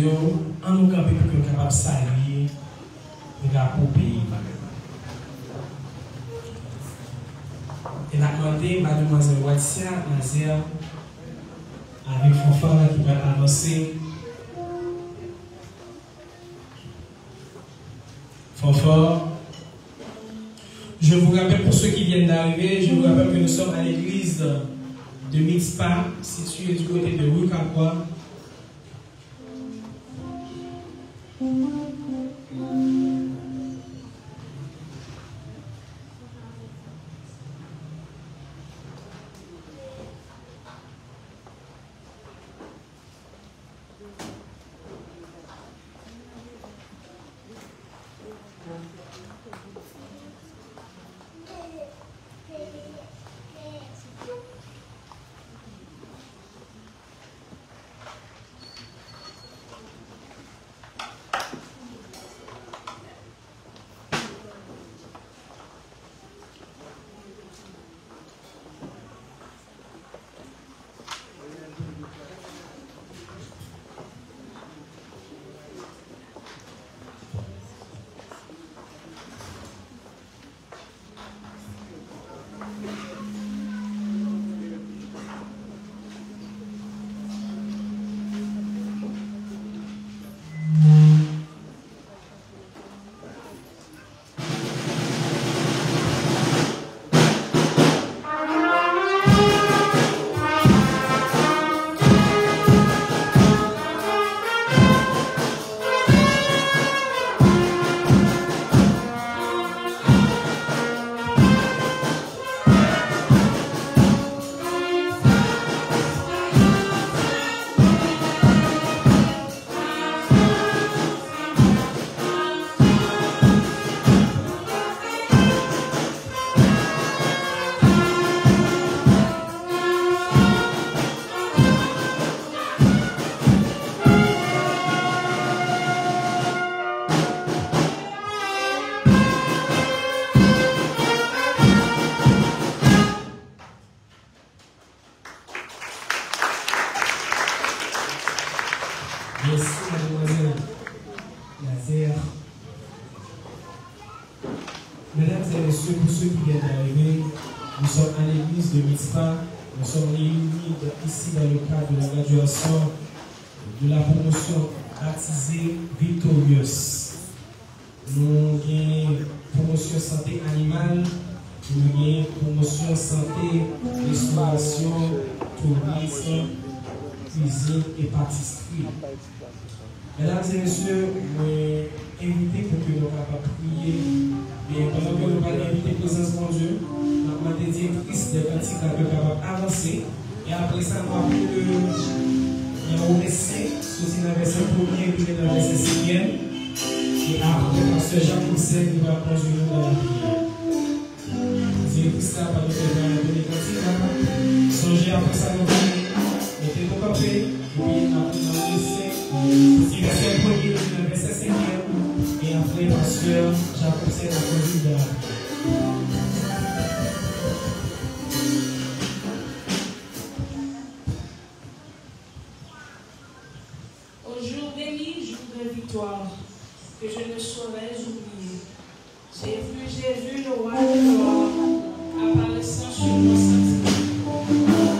En nous camper pour que nous capables de saluer et pour pays. Et n'a demandé mademoiselle Watia Nazer avec fanfare qui va annoncer. Fanfare. Je vous rappelle pour ceux qui viennent d'arriver, je vous rappelle que nous sommes à l'église de Mitzpah, située du côté de Rukapoa. Pour ceux qui viennent d'arriver, nous sommes à l'église de Mitzpah. Nous sommes réunis ici dans le cadre de la graduation de la promotion baptisée Victorious. Nous avons promotion santé animale, nous avons promotion santé, restauration, tourisme, cuisine et pâtisserie. Mesdames et messieurs, je invité pour que nous capables de prier. Et pendant que nous allons inviter la présence de Dieu, nous avons demandé directrice des cantiques capable d'avancer. Et après ça, nous avons pris le verset, ceci dans le verset 1er, puis dans le verset 5e. Et après, Pasteur Jacques Roussel qui va conduire nous dans la prière. Directrice là, par le faire la donner cantique. Songez après ça, nous allons mettre nos campés, et puis après, dans le verset. Si verset 1er, puis le verset 5e. Et après, Pasteur Jacques Roussel a conduit de la prière. Au jour béni, jour de victoire, que je ne saurais oublier. J'ai vu le roi de gloire apparaissant sur mon sentier. Gloire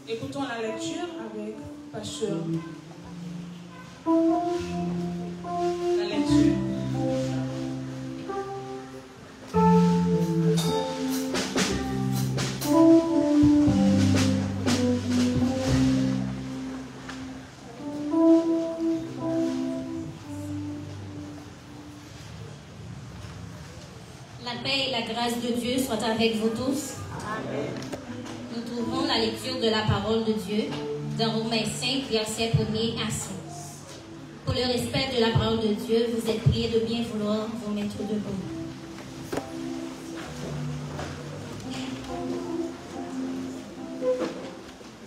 Écoutons la lecture avec Pasteur. La lecture. La paix et la grâce de Dieu soient avec vous tous. Amen. Nous trouvons la lecture de la parole de Dieu dans Romains 5, versets 1er à 6. Pour le respect de la parole de Dieu, vous êtes priés de bien vouloir vous mettre debout.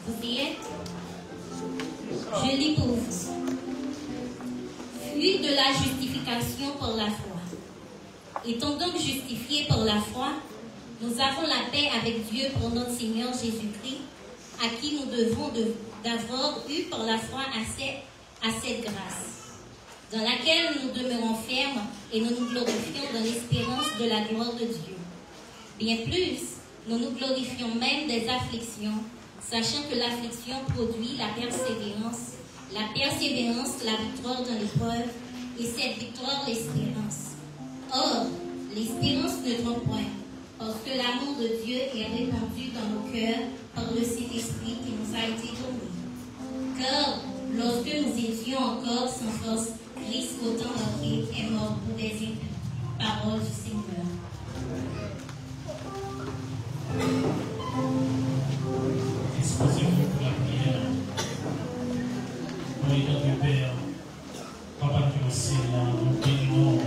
Vous y êtes? Je lis pour vous. Fruit de la justification par la foi. Étant donc justifiés par la foi, nous avons la paix avec Dieu pour notre Seigneur Jésus-Christ, à qui nous devons d'avoir eu par la foi accès à cette grâce, dans laquelle nous demeurons fermes et nous nous glorifions dans l'espérance de la gloire de Dieu. Bien plus, nous nous glorifions même des afflictions, sachant que l'affliction produit la persévérance, la victoire dans l'épreuve, et cette victoire, l'espérance. Or, l'espérance ne trompe point, parce que l'amour de Dieu est répandu dans nos cœurs par le Saint-Esprit qui nous a été donné. Car, lorsque nous étions encore sans force, Christ, autant marqué, est mort pour des impies. Parole du Seigneur. Disposez-vous pour la prière. Pour les dons du Père, Papa qui aussi là, nous bénissons,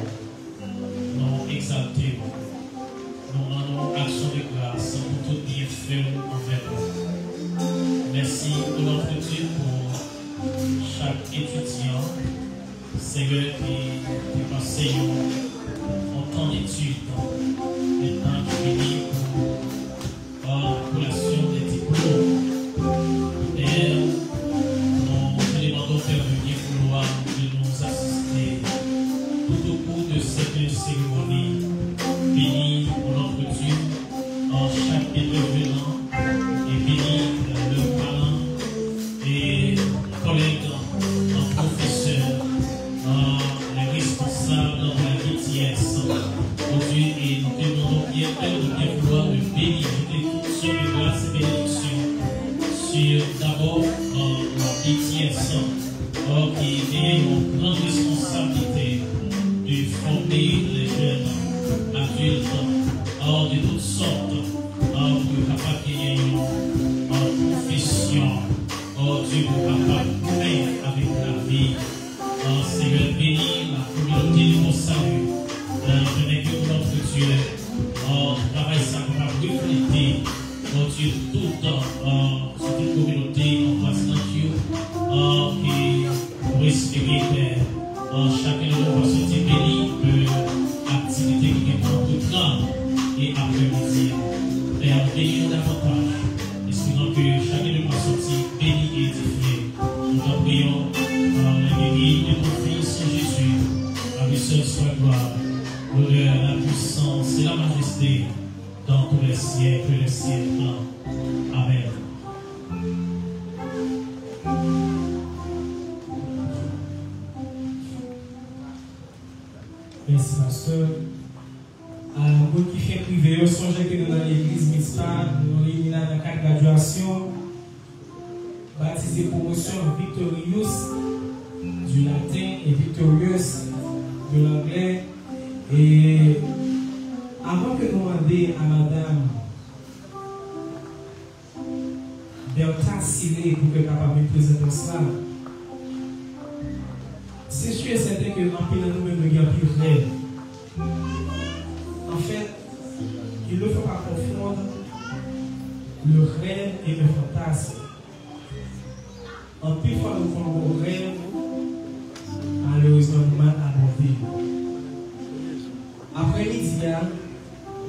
nous exaltons, nous rendons action de grâce pour tout bienfait envers nous. Merci pour notre Dieu pour chaque étudiant, Seigneur qui passe en temps d'études, maintenant qui finit pour la collation des diplômes. Et nous demandons Père de bien vouloir de nous assister tout au cours de cette cérémonie. Bénis pour notre Dieu en chaque intervenant et bénis le parent et collègues, en professeurs, les responsables dans la vitesse. Oh Dieu, et nous demandons bien Père de bien vouloir de bénir sur les grâces et bénédictions sur d'abord la vitesse qui est une grande responsabilité de former les jeunes adultes de toutes sortes pour capable qu'il y ait une profession Dieu pour capable de faire avec la vie. Seigneur, bénis la communauté de mon salut. Je n'ai que notre Dieu. Travail ça capable de refléter Dieu toute communauté en face de Dieu qui pour espérer Père. Chacun de nous va sortir béni de l'activité qui est en tout temps et après-midi. Père, bénis davantage, espérant que chacun de nous va sortir béni et édifié. Nous t'en prions la guérison de ton Fils Jésus. À lui seul soit gloire, l'honneur, la puissance et la majesté dans tous les siècles et les siècles. Amen. Merci, pasteur. Vous qui faites privé, songez que nous dans l'église Mitzpah, nous réunissons dans le cadre de graduation, baptisé promotion victorious du latin et victorious de l'anglais. Et avant que nous demandions à madame Bertha Silé pour qu'elle soit capable de présenter cela, c'est sûr et certain que en pile nous-mêmes nous avons plus rêve. En fait, il ne faut pas confondre le rêve et le fantasme. En plus, fois nous avons un rêve, malheureusement, nous mal abordé. Après-midi,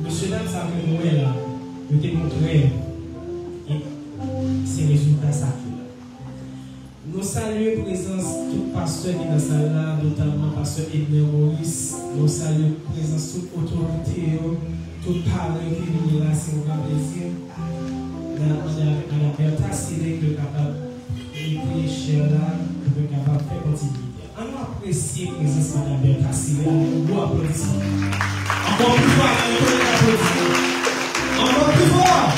monsieur Dame s'appelle là, je t'ai montré. Et c'est le résultat ça. Nous saluons la présence de tout pasteur qui est dans la salle là, notamment pasteur Edner Maurice. Nous saluons la présence de toute autorité, tout parent qui est là, c'est un grand plaisir. Madame Bertha, c'est que capable de cher là, pour être capable de faire continuité. On apprécie la présence de Madame Bertha, c'est un beau applaudissement. Encore plus fort, encore plus fort.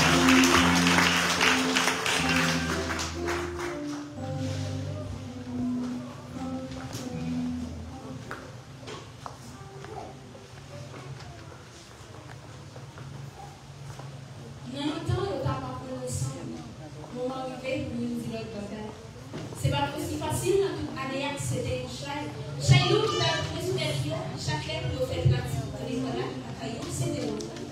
C'est pas aussi facile dans toute année accéder au chai. Chai nous qui a pris sur les yeux, chaque lettre nous fait pratique dans l'école à Caillou, c'était longtemps.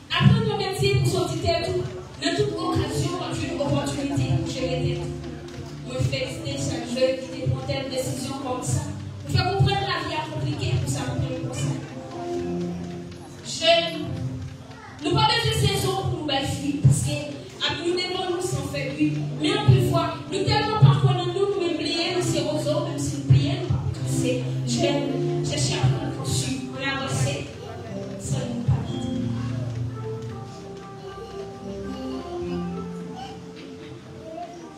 Apprendre le métier pour sortir tout, dans toute occasion, une opportunité pour gérer des tout. Je félicite chaque jeune qui prend telle décision comme ça. Je fais comprendre la vie à compliquée pour ça, pour le conseil. Jeunes, nous pas besoin de saison pour nous bâtir parce que nous devons nous s'en faire lui. Mais en plus fois, nous tellement parfois nous nous oublier, nous c'est aux autres, même si nous prions, nous pas casser. Jeunes, chercher à prendre dessus, on a avancé, ça ne nous pas quitter.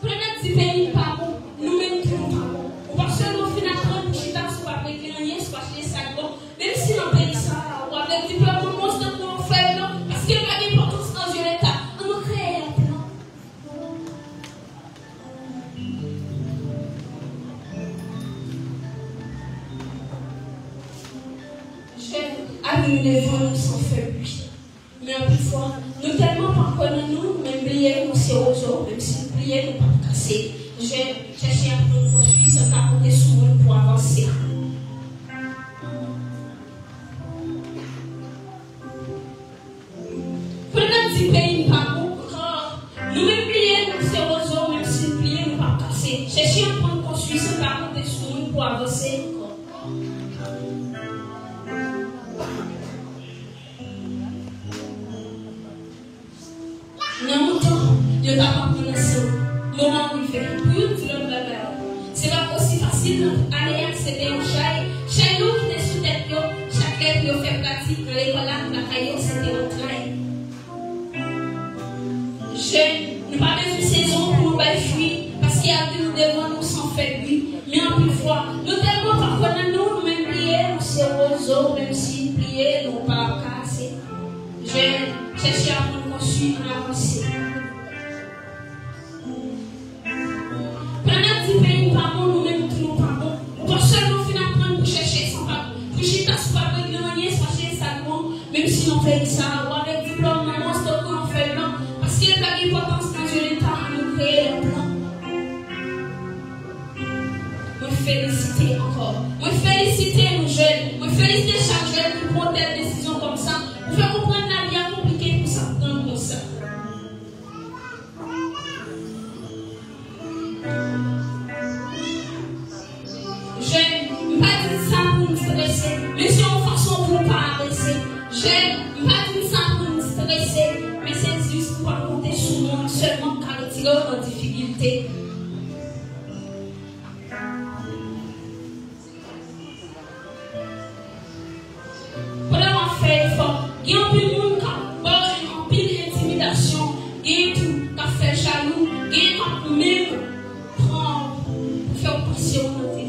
Prenez un petit pays par bon, nous-mêmes qui nous pas bon. On va seulement finir à prendre pour chita, soit avec les rien, soit chez les sacs bons. Même si dans le pays ça, ou avec du peuple, on monstre dans nos frères, non, parce qu'il n'y a pas d'importance dans un état. On nous crée un plan. Nous devons nous s'en faire lui. Mais en plus fois, nous tellement pas connaître nous, même prier nous c'est aux autres, même si nous prions nous pas casser. J'ai cherché à nous construire sans pas compter sur nous pour avancer. Prenez un petit pays par nous, nous même prier nous c'est aux autres, même si nous prions nous pas casser. Chercher à nous construire sans pas compter sur nous pour avancer. Je n'ai pas connaissance. Moment où il fait pour une fleur de la c'est pas aussi facile d'aller accéder au chai. Chez nous qui est sous tête, chaque lettre fait pratique dans l'école la caillou, c'était au travail. Je n'ai pas besoin de saison pour nous fuir parce qu'il y a que nous devons nous s'en faire lui. Mais en plus fois, nous tellement pas connaître nous, même prier, nous c'est aux autres, même si prier, nous pas casser. Je cherche à nous construire, à avancer. Pays pas bon, nous-mêmes qui nous pas bon. Pas seulement finir prendre pour chercher sans pas bon. Pour chercher sans pas bon, nous rien, soit chez ça bon. Même si on fait ça, ou avec diplôme, on se trouve qu'on fait blanc. Parce qu'il y a de l'importance dans un état à nous créer un plan. Je félicite encore. Je félicite nos jeunes. Je félicite chaque jeune qui prend telle décision comme ça. Pour faire comprendre la vie compliquée pour ça, comme ça. Mais c'est une façon pour ne pas arrêter. J'aime pas dire ça pour nous stresser, mais c'est juste pour pas compter sur nous seulement car il tire en difficulté. Pour avoir fait effort, il y a un peu de monde qui a un peu d'intimidation, il y a tout qui a fait jaloux, il y a tout même prendre pour faire passer au côté.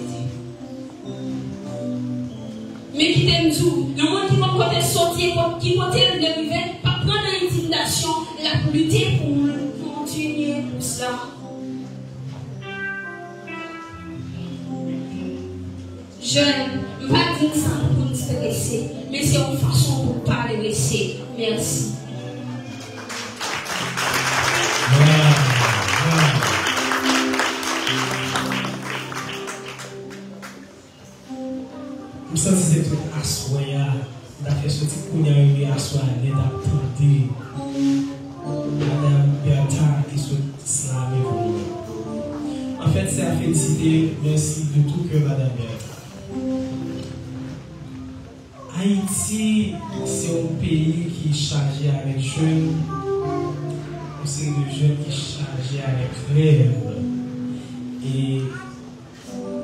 Mais qui t'aime tout, le monde qui va côté sortir, qui va côté dériver, pas prendre l'intimidation, la lutter pour continuer pour cela. Je ne vais pas dire ça pour nous stresser, mais c'est une façon pour ne pas les laisser. Merci. Nous sommes ces trucs assoya, d'après ce type qu'on a eu à soi, l'aide à porter Madame Bertha qui sont slamés pour nous. En fait, c'est à féliciter, merci de tout cœur Madame Bertha. Haïti, c'est un pays qui est chargé avec jeunes, une série de jeunes qui sont chargés avec rêves. Et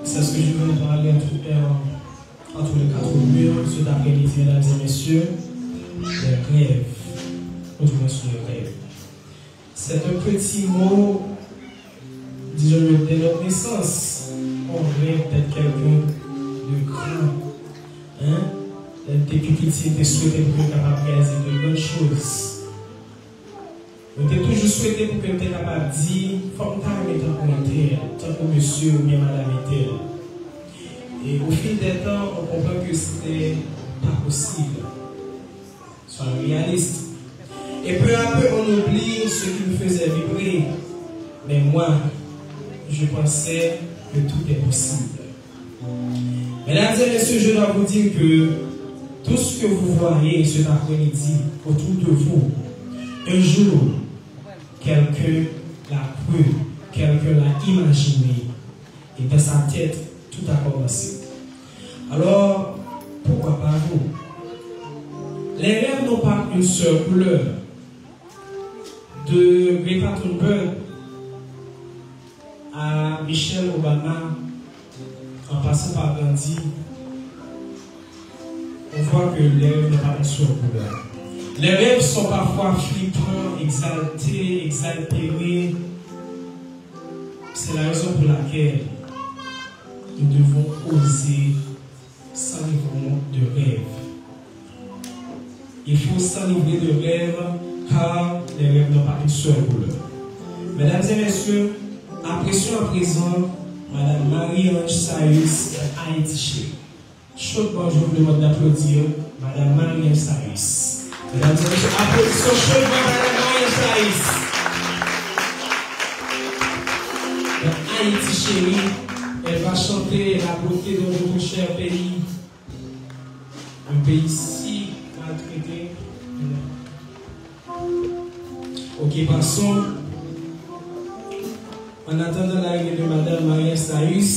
c'est ce que je veux parler entre les quatre murs, ce d'après-midi, mesdames et messieurs, des rêves. retournons sur le rêve. C'est un petit mot, disons-le, dès notre naissance. On rêve d'être quelqu'un de grand. Hein? Tes petits, tes souhaités pour être capable de réaliser de bonnes choses. On t'a toujours souhaité pour que tu sois capable de dire, il faut que tu aies tant que monsieur ou bien madame est-elle. Et au fil des temps, on comprend que c'était pas possible. Soyons réalistes. Et peu à peu, on oublie ce qui nous faisait vibrer. Mais moi, je pensais que tout est possible. Mesdames et messieurs, je dois vous dire que tout ce que vous voyez cet après-midi autour de vous, un jour, quelqu'un l'a cru, quelqu'un l'a imaginé, et dans sa tête, tout a commencé. Alors, pourquoi pas vous? Les rêves n'ont pas une seule couleur. De Greta Thunberg à Michelle Obama, en passant par Gandhi, on voit que les rêves n'ont pas une seule couleur. Les rêves sont parfois flippants, exaltés, exaltérés. C'est la raison pour laquelle nous devons oser s'enivrer de rêves. Il faut s'enivrer de rêves car les rêves n'ont pas une seule couleur. Mesdames et messieurs, apprécions à présent Madame Marie-Ange Saïs Haïti. Chaudement, je vous demande d'applaudir Madame Marie-Ange Saïs. Mesdames et messieurs, applaudissons chaudement Madame Marie-Ange Saïs. Dans Haïti chérie, elle va chanter la beauté de notre cher pays. Un pays si maltraité. Ok, passons. En attendant l'arrivée de Madame Marie Saïs,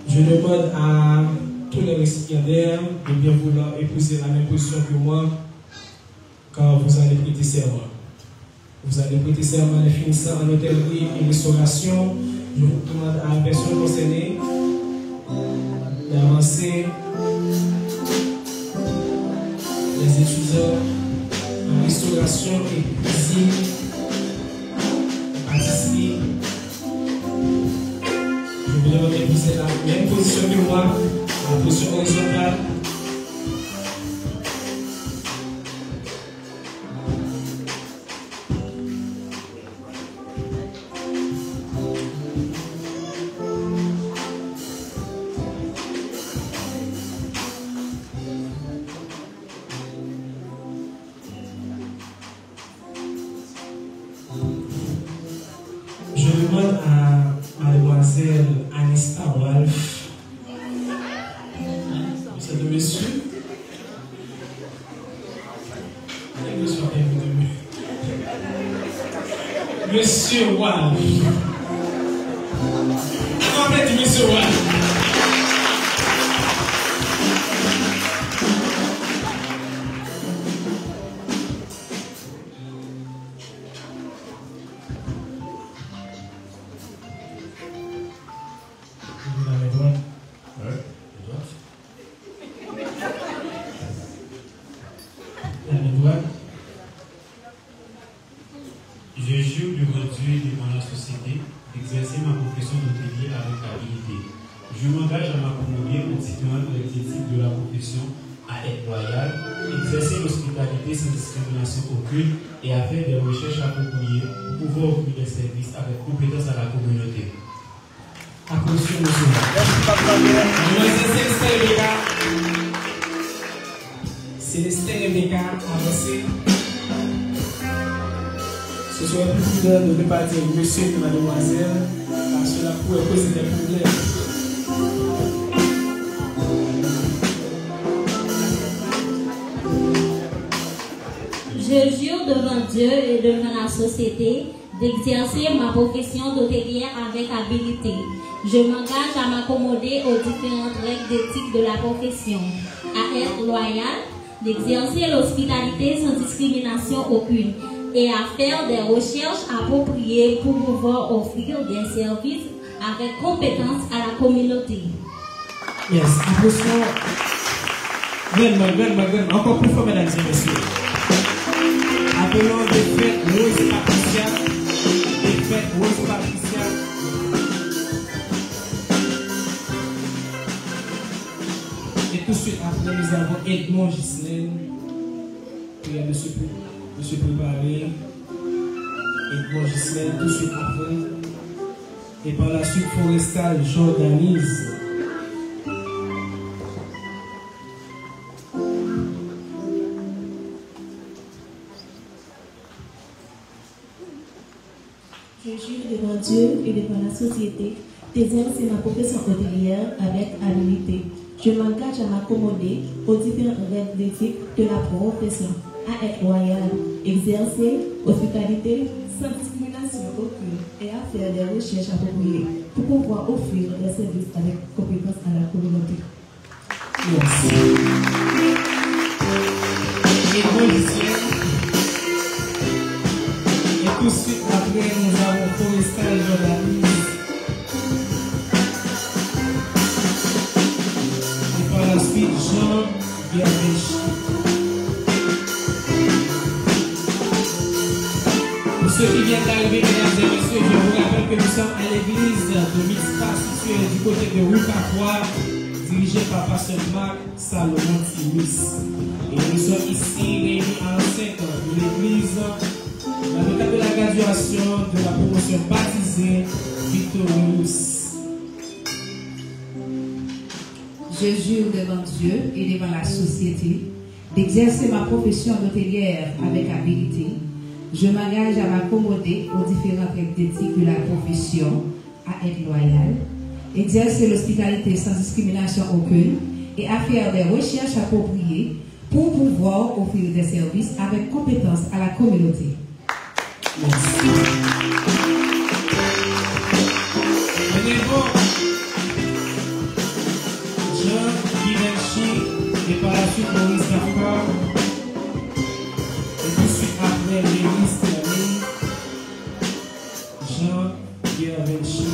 je demande à tous les récipiendaires de bien vouloir épouser la même position que moi, car vous allez prêter serment. Vous allez prêter serment en finissant en hôtellerie et restauration. Je vous demande à la personne concernée d'avancer. Les étudiants en restauration et cuisine, pâtisserie. Je vous demande d'épouser la même position que moi, la position horizontale. Je demande à mademoiselle Anista Wolf. C'est de monsieur. Monsieur Wolf. Comment appelez-vous monsieur Wolf? Je jure de conduire devant la société, d'exercer ma profession d'hôtelier avec habilité. Je m'engage à m'accommoder aux différentes éthiques de la profession, à être loyal, exercer l'hospitalité sans discrimination aucune et à faire des recherches appropriées pour pouvoir offrir des services avec compétence à la communauté. Applaudissements, monsieur. Mademoiselle Célestin Rebecca, avancez. Ce serait plus prudent de ne pas dire monsieur et mademoiselle, parce que cela pourrait causer des problèmes. Je jure devant Dieu et devant la société d'exercer ma profession d'hôtelière avec habilité. Je m'engage à m'accommoder aux différentes règles d'éthique de la profession, à être loyal, d'exercer l'hospitalité sans discrimination aucune et à faire des recherches appropriées pour pouvoir offrir des services avec compétence à la communauté. Yes, applaudissements. Vraiment. Encore plus fort, mesdames et messieurs. appelons des fêtes Rose Patricia. Des fêtes Rose Patricia. Et tout de suite après, nous avons Edmond Ghislaine. Prière de se préparer. Edmond Ghislaine, tout de suite après. Et par la suite, Forestal j'organise. Je jure devant Dieu et devant la société d'exercer ma profession hôtelière avec habileté. Je m'engage à m'accommoder aux différents règles d'éthique de la profession, à être loyal, exercer hospitalité sans discrimination aucune et à faire des recherches appropriées pour pouvoir offrir des services avec compétence à la communauté. Merci. Et tout de suite après, nous avons Forestal j'organise. Et par la suite, Jean Bienvenue. Pour ceux qui viennent d'arriver, mesdames et messieurs, je vous rappelle que nous sommes à l'église de Mitzpah située du côté de Rue Papois, dirigée par Pasteur Marc Salomon Timis. Et nous sommes ici réunis à l'enceinte de l'église dans le cadre de la graduation de la promotion baptisée Victorious. Je jure devant Dieu et devant la société d'exercer ma profession d'hôtelière avec habileté. Je m'engage à m'accommoder aux différentes règles d'éthique de la profession, à être loyal, exercer l'hospitalité sans discrimination aucune et à faire des recherches appropriées pour pouvoir offrir des services avec compétence à la communauté. Merci. Jean Bienvenue et par la suite Maurice Gaffard. Et tout de suite après l'église terminée, Jean Bienvenue.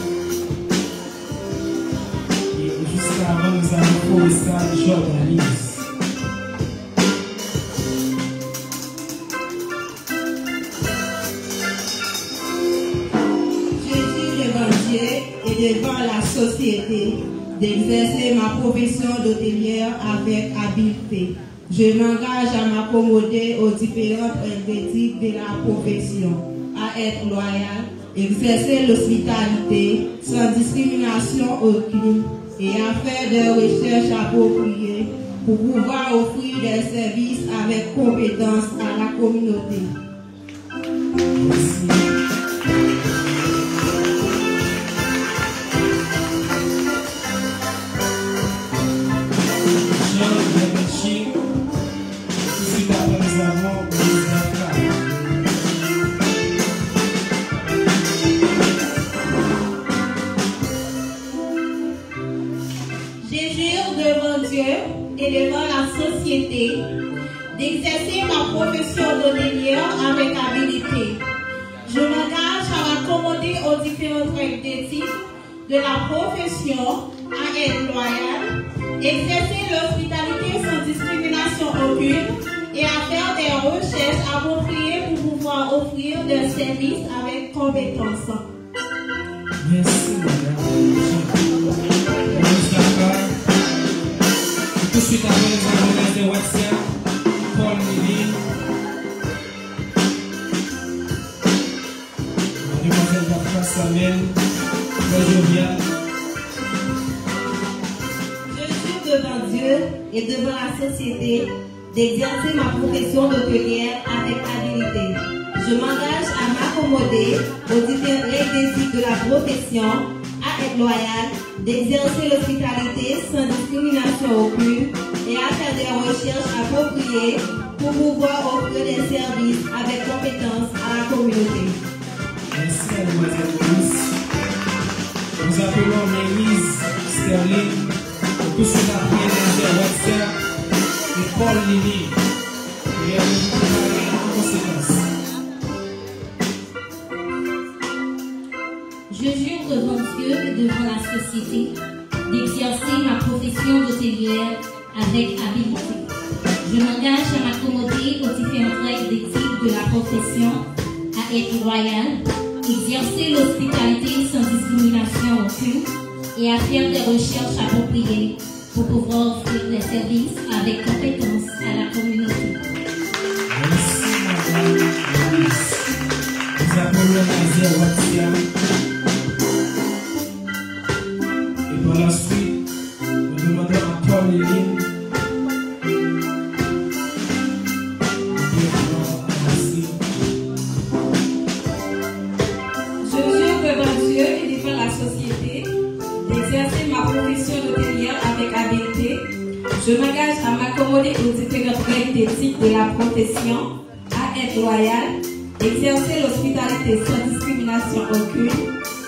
Et juste avant, nous avons Forestal j'organise. Et devant la société d'exercer ma profession d'hôtelière avec habileté. Je m'engage à m'accommoder aux différentes règles d'éthique de la profession, à être loyal, exercer l'hospitalité sans discrimination aucune et à faire des recherches appropriées pour pouvoir offrir des services avec compétence à la communauté. Merci. Et devant la société d'exercer ma profession d'hôtelière avec habileté. Je m'engage à m'accommoder aux différentes règles d'éthique de la profession, à être loyal, exercer l'hospitalité sans discrimination aucune et à faire des recherches appropriées pour pouvoir offrir des services avec compétence. Merci, madame. Tout de suite après, nous avons les WhatsApp, Paul Mili, Mademoiselle Bafra Samuel, très jovial. Je jure devant Dieu et devant la société d'exercer ma profession d'hôtelière avec habileté. Je m'engage à m'accommoder aux différentes règles d'éthique de la profession, à être loyal, d'exercer l'hospitalité sans discrimination aucune et à faire des recherches appropriées pour pouvoir offrir des services avec compétence à la communauté. Merci, mademoiselle Louise. Nous appelons Mélise Sterling, tout de suite après les WhatsApp et Paul Lili. Et elle nous préparer en conséquence. Je jure devant Dieu et devant la société d'exercer ma profession d'hôtelière avec habileté. Je m'engage à m'accommoder aux différentes règles d'éthique de la profession à être royal, exercer l'hospitalité sans discrimination aucune et à faire des recherches appropriées pour pouvoir offrir des services avec compétence à la communauté. Merci, Madame Louise. Nous appelons Nadia Watia. Et par la suite, nous demandons à Paul et Lynn. Je jure devant Dieu et devant la société d'exercer ma profession d'hôtelière avec habileté. Je m'engage à m'accommoder aux différentes règles d'éthique de la profession, à être loyal, exercer l'hospitalité sans discrimination aucune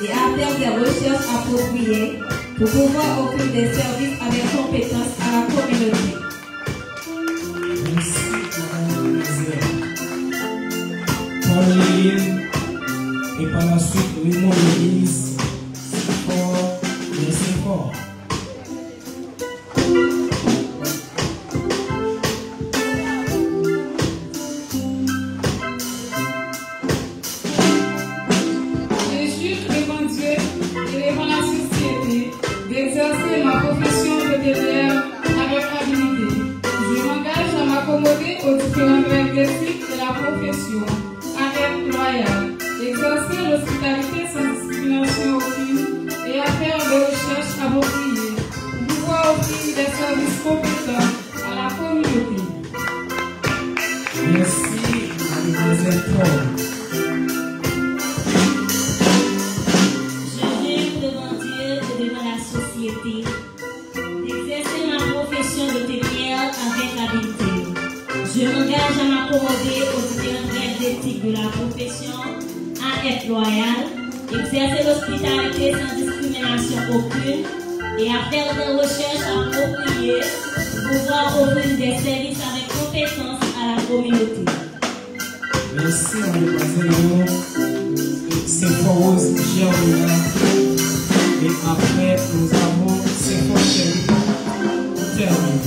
et à faire des recherches appropriées pour pouvoir offrir des services avec compétence à la communauté. Merci, Madame Nadia. Paul et Lynn. Et par la suite, Raymond Louise. C'est fort, mais c'est fort. Je jure devant Dieu et devant la société d'exercer ma profession d'hôtelière avec habileté. Je m'engage à m'accommoder aux différentes règles d'éthique de la profession, à être loyal, exercer l'hospitalité sans discrimination aucune et à faire des recherches appropriées pour pouvoir offrir des services compétents à la communauté. Merci, Mademoiselle Paul. Je jure devant Dieu et devant la société d'exercer ma profession d'hôtelière avec habileté. Je m'engage à m'accommoder aux différentes règles d'éthique de la profession, à être loyal, exercer l'hospitalité sans discrimination aucune et à faire des recherches appropriées pour pouvoir offrir des services avec compétence à la communauté. Merci, Mademoiselle. C'est Rose Germina. Et après, nous avons Sephora Chéri. On termine.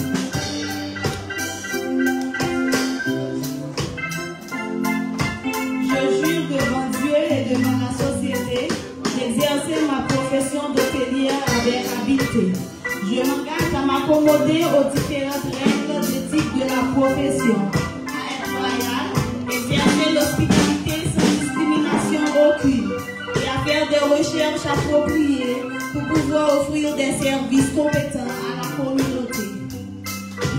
Je jure devant Dieu et devant la société d'exercer ma profession d'hôtelière avec habileté. Je m'engage à m'accommoder aux différentes règles d'éthique de la profession, à être loyal, exercer l'hospitalité sans discrimination aucune et à faire des recherches appropriées pour pouvoir offrir des services compétents à la communauté.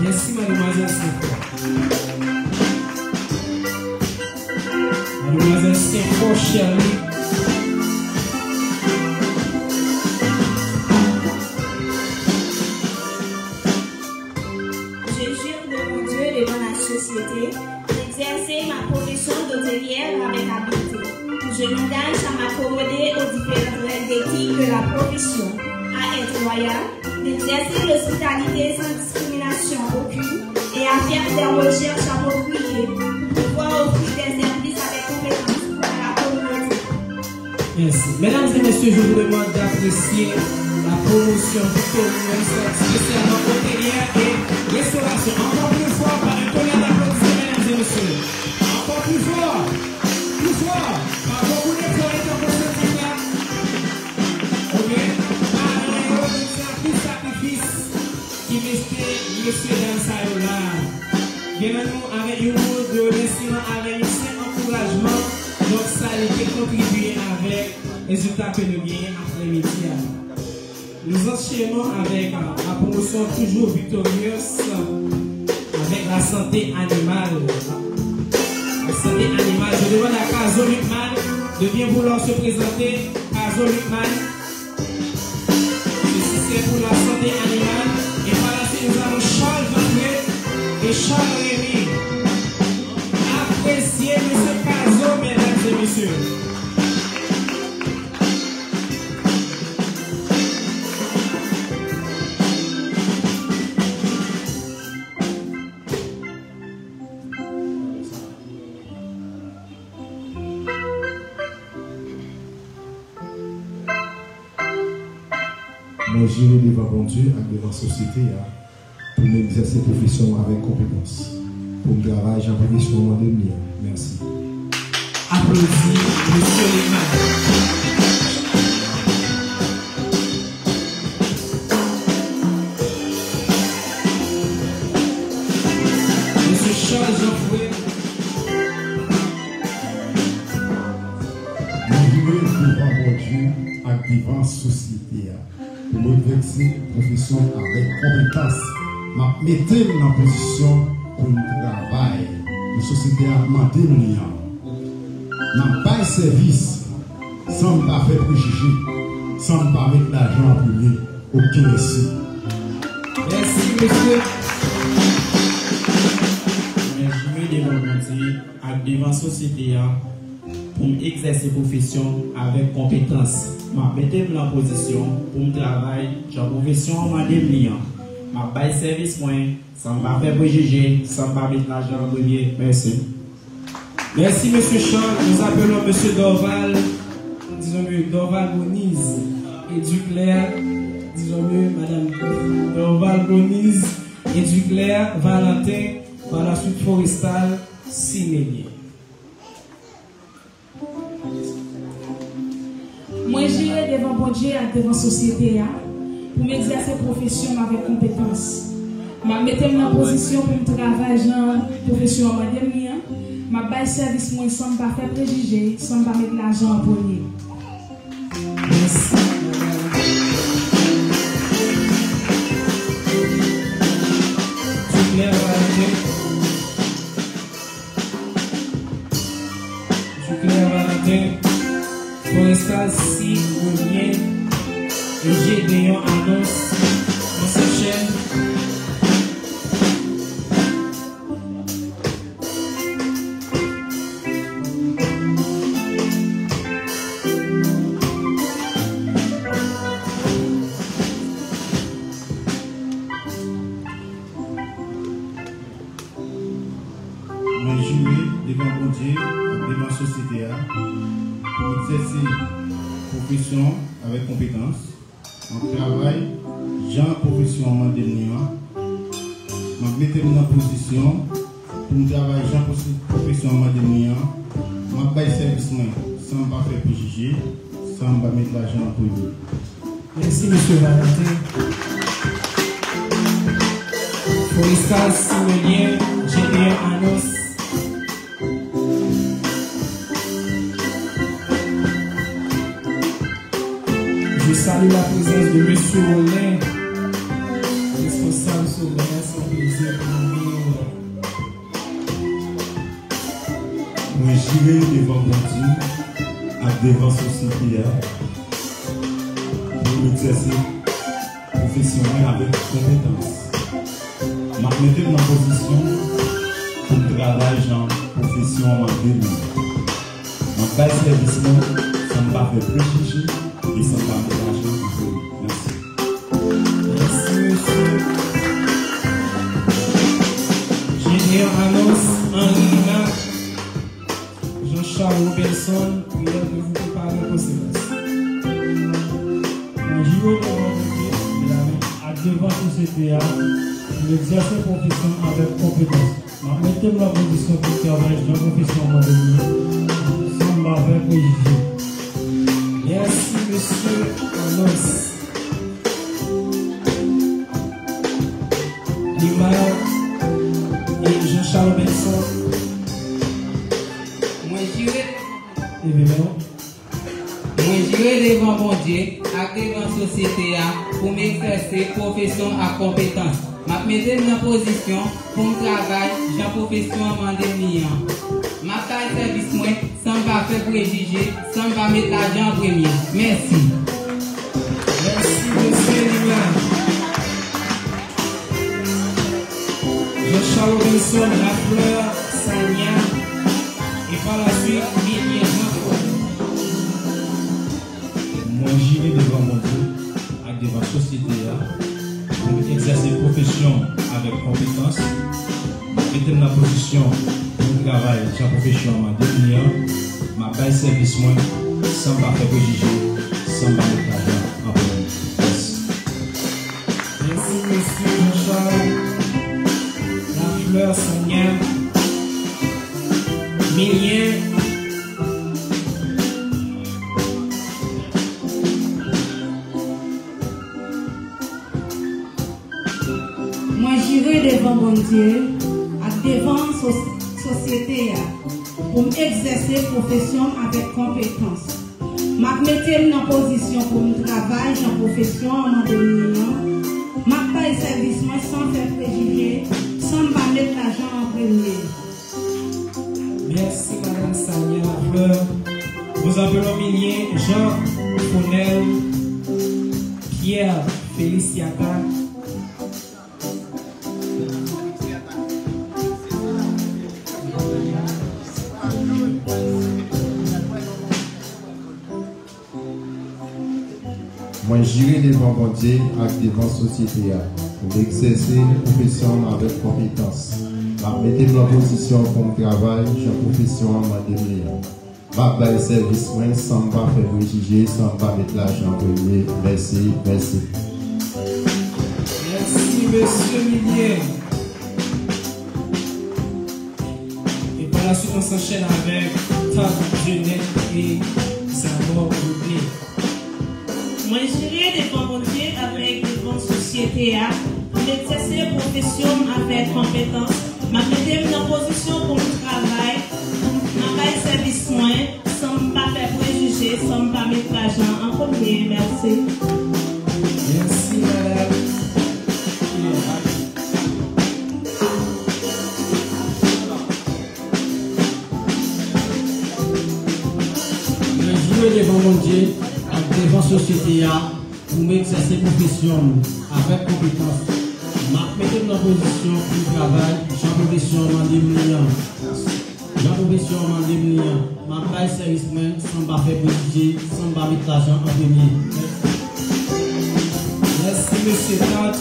Merci, Mademoiselle Sephora. Mademoiselle Sephora Chéri. Je jure devant Dieu et devant la société d'exercer ma profession d'hôtelière avec habileté. Je m'engage à m'accommoder aux différentes règles d'éthique de la profession, à être loyal, d'exercer l'hospitalité sans discrimination aucune et à faire des recherches appropriées pour pouvoir offrir des services avec compétence à la communauté. Merci. Mesdames et messieurs, je vous demande d'apprécier la promotion victorieuse, spécialement hôtelière et restauration. Encore plus fort par un tonnerre d'applaudissements, mesdames et messieurs. Encore plus fort. Plus fort. Par beaucoup d'efforts et de consentement. Ok? Par un plus sacrifice qui mettait monsieur dans sa là. Bien nous, avec une mot de remerciement, avec un simple encouragement, donc ça a été contribué avec les résultats que nous gagnons après-midi. Nous enchaînons avec la promotion toujours victorieuse avec la santé animale. La santé animale. Je demande à Caso Lucman de bien vouloir se présenter. Caso Lucman. Ceci c'est pour la santé animale. Et par la suite, nous avons Charles Vandré et Charles Rémy. Appréciez M. Caso, mesdames et messieurs. Moi, j'irai devant bon Dieu et devant la société pour m'exercer profession avec compétence. pour le travail, j'ai profession de mien. Merci. Applaudis, monsieur Lehman. Monsieur Charles Jean-Fouet. Devant mon Dieu, avec devant société, pour m'exercer profession avec compétence, m'a mettre dans la position pour le travail. La société a demandé m'a pas service sans me pas faire préjugé, sans me pas mettre l'argent en premier. Aucun merci. Merci, monsieur. Je vais devant mon Dieu, avec devant la société, pour exercer profession avec compétence. Je vais dans la position pour me travailler, j'ai profession en madame. Je vais service sans me faire préjuger, sans me mettre l'argent en premier. Merci. Merci, monsieur Charles. Nous appelons monsieur Dorval, disons-le, Dorval Bonize et Duclerc, disons-le, madame Dorval Bonize et Duclerc, Valentin, par la suite Forestal, Simélier. Moi, j'irai devant bon Dieu et devant la société pour m'exercer profession avec compétence. Je vais mettre en position pour me travailler en profession en madame. Je vais service sans me faire préjuger, sans me mettre l'argent en premier. Merci. Duclerc Valentin. Duclerc Valentin. Forestal Simonien et Gédéon Annonce dans cette chaîne. Moi, je vais devant mon Dieu, devant la société, pour exercer profession avec compétence. En travail, j'ai une profession en mandénia. Je vais mettre dans la position pour me travailler, j'ai une profession en mandénia. Je vais faire service sans me faire préjuger, sans me mettre l'argent en premier. Merci, monsieur Valentin. Forestal Simonien, Gédéon Annonce. Je salue la présence de M. Rollin, responsable sur le son plaisir pour nous. Moi, j'irai devant mon Dieu, devant la société, pour m'exercer professionnel avec compétence. Je vais mettre dans la position pour travailler dans la profession en madame. Je vais faire service sans me faire préjuger et sans me mettre l'argent en premier. Merci. Merci, monsieur. Gédéon Annonce, Henri Lina, Jean-Charles Robinson, prière de vous préparer pour séance. Moi, j'y vais devant la société, pour exercer profession avec compétence. Je vais mettre la position pour travailler dans la profession en madame, sans me faire préjuger. Merci, monsieur Annonce. Lima et Jean-Charles Benson. Moi, j'irai Évidemment. devant mon Dieu, avec devant la société, pour m'exercer profession à compétence. Je vais mettre dans la position pour me travailler dans la profession en mandénia. Je vais faire service sans me faire préjuger, sans me mettre l'argent en premier. Merci. Merci, monsieur Lima. Jean-Charles Robinson, La Fleur, Sania, et par la suite, Minier Jean-Paul. Moi, j'irai devant mon Dieu, avec devant la société, pour exercer profession avec compétence. Mettez dans la position pour travailler dans la profession en madame. Je vais service sans me faire préjuger, sans me mettre l'argent en premier. Merci. Merci, monsieur Jean-Charles. La Fleur, Sonia, Milien. Moi j'irai devant mon Dieu, devant la société, pour m'exercer profession avec compétence. Ma mettre en position pour me travailler en profession en dominant. Ma paye service sans faire préjuger, sans pas mettre l'argent en premier. Merci Madame Samia Fleur. Nous appelons Milien, Jean Fonel, Pierre Féliciata. Moi, j'irai devant mon Dieu et devant la société pour exercer une profession avec compétence. Je mettez en position pour mon travail, j'ai une profession en mandémie. Je vais service sans pas faire préjuger, sans pas mettre l'argent en premier. Merci, merci. Merci, monsieur Milien. Et par la suite, on s'enchaîne avec Todd, Jeunette et Zamor Oubli. Moi, j'irai devant mon Dieu avec devant la société pour exercer profession avec compétence. Je mettais en position pour mon travail, je vais service sans pas faire préjuger, sans pas mettre l'argent en premier. Merci. Merci, madame. Je j'irai devant mon Dieu devant la société pour m'exercer profession avec compétence. Je mettais en position pour le travail, j'ai une profession en mandémien. J'ai une profession en mandémien. Je vais service sans pas faire préjuger, sans pas mettre l'argent en premier. Merci, monsieur Todd.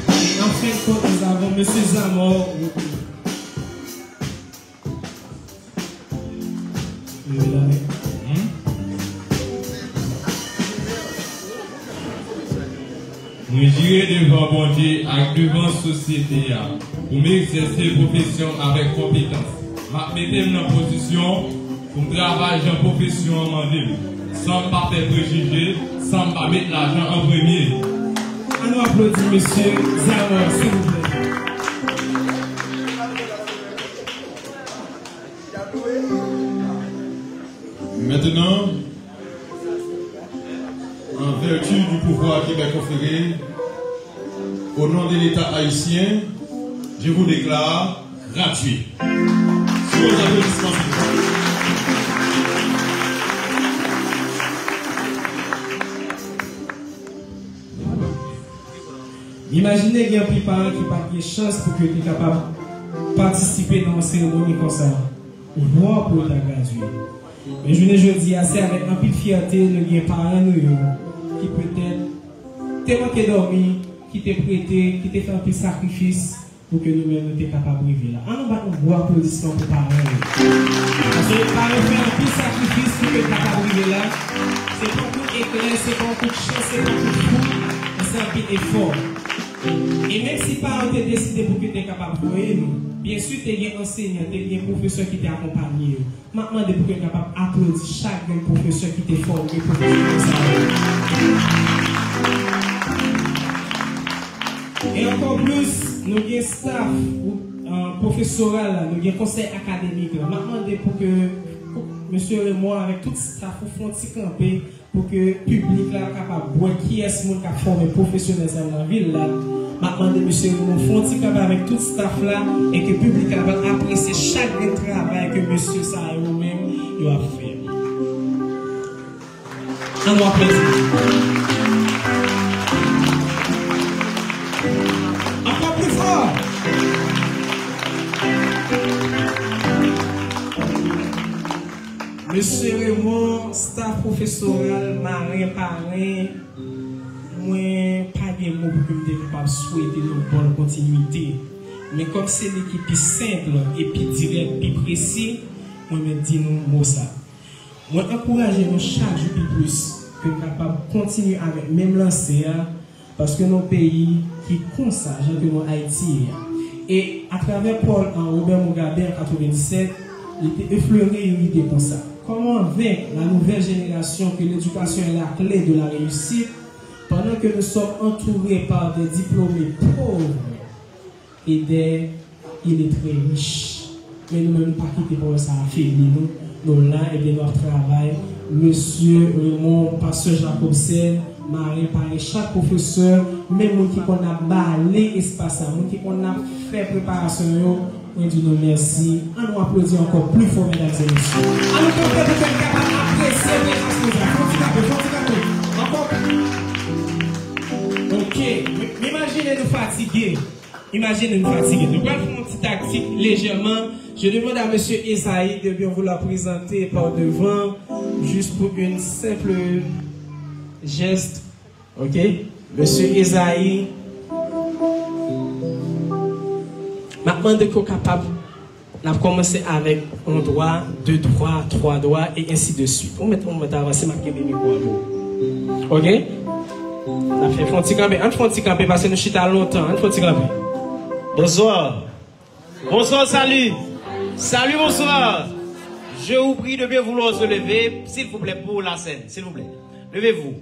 Et en fin de compte, nous avons monsieur Zamor. Moi j'irai devant mon Dieu et devant la société pour m'exercer profession avec compétence. Je mettez en position pour travailler en profession en mandémie, sans pas faire préjuger, sans pas mettre l'argent en premier. On nous applaudit monsieur Zamor, s'il vous plaît. Maintenant, en vertu du pouvoir qui m'est conféré, au nom de l'État haïtien, je vous déclare gratuit. Sous vos applaudissements, s'il vous plaît. Imaginez qu'il y a un parent qui n'a pas de chance pour que tu sois capable de participer dans une cérémonie comme ça. Ou voir pour ta graduer. Mais je ne dis assez avec un peu de fierté, nous avons des parents qui peut-être t'ont manqué dormir, qui t'ont prêté, qui t'ont fait un peu de sacrifice pour que nous-mêmes nous soyons capables de vivre là. On va un gros applaudissement pour les parents. Parce que les parents font un peu de sacrifice pour que nous soyons capables de vivre là. C'est pas un coup d'éclair, c'est pas un coup de chance, c'est pas un coup de fou, mais c'est un peu d'effort. Et même si les parents ont décidé pour que tu sois capable de voir, bien sûr, tu as un enseignant, tu as un professeur qui t'a accompagné. Maintenant, pour que tu sois capable d'applaudir chaque professeur qui t'a formé pour que tu Et encore plus, nous avons un staff professoral, nous avons un conseil académique. Maintenant, pour que monsieur et moi, avec tout le staff, nous faisons camper pour que le public soit capable de voir qui est ce qui a formé professionnel dans la ville. Maintenant, monsieur, nous faisons camper avec tout le staff là et que le public va apprécier chaque travail que monsieur ça lui-même a fait. On nous applaudit. Encore plus fort. Monsieur Raymond, staff professoral, marin, parrain, moi, pas de mots pour que je ne pas souhaiter une bonne continuité. Mais comme c'est l'équipe simple et puis direct et précis, moi, je dis nous mots ça. Moi, encourager nous chaque jour plus que capable de continuer avec même lancer parce que nos pays qui comme ça, genre que nous Haïti, Et à travers Paul en Robert Mugabe en 97, il était effleuré une idée comme ça. Comment vaincre la nouvelle génération que l'éducation est la clé de la réussite pendant que nous sommes entourés par des diplômés pauvres et des illettrés riches. Mais nous-mêmes, nous ne pas quitter pour ça affaiblir nous. Nous là, et bien notre travail, Monsieur Raymond, Pasteur Jacobsen, Marie, Paris, chaque professeur, même nous qui qu'on a balé l'espace, nous qui qu'on a fait préparation, on dit nous merci. On nous applaudit encore plus fort, mesdames et messieurs. On nous fait pour quelqu'un capable d'apprécier. Encore. Ok, imaginez-nous fatigués. Imaginez-nous fatigués. Nous allons faire une petite tactique légèrement. Je demande à M. Esaïe de bien vouloir présenter par devant, juste pour une simple geste. Ok? M. Esaïe. Maintenant, de quoi capable, on a commencé avec un doigt, deux doigts, trois doigts, et ainsi de suite. On va avancer ma caméra. Ok? On a fait un petit campé. On fait un petit campé parce que nous chita longtemps. On fait un petit campé. Bonsoir. Bonsoir, salut. Salut, bonsoir. Je vous prie de bien vouloir se lever, s'il vous plaît, pour la scène. S'il vous plaît. Levez-vous.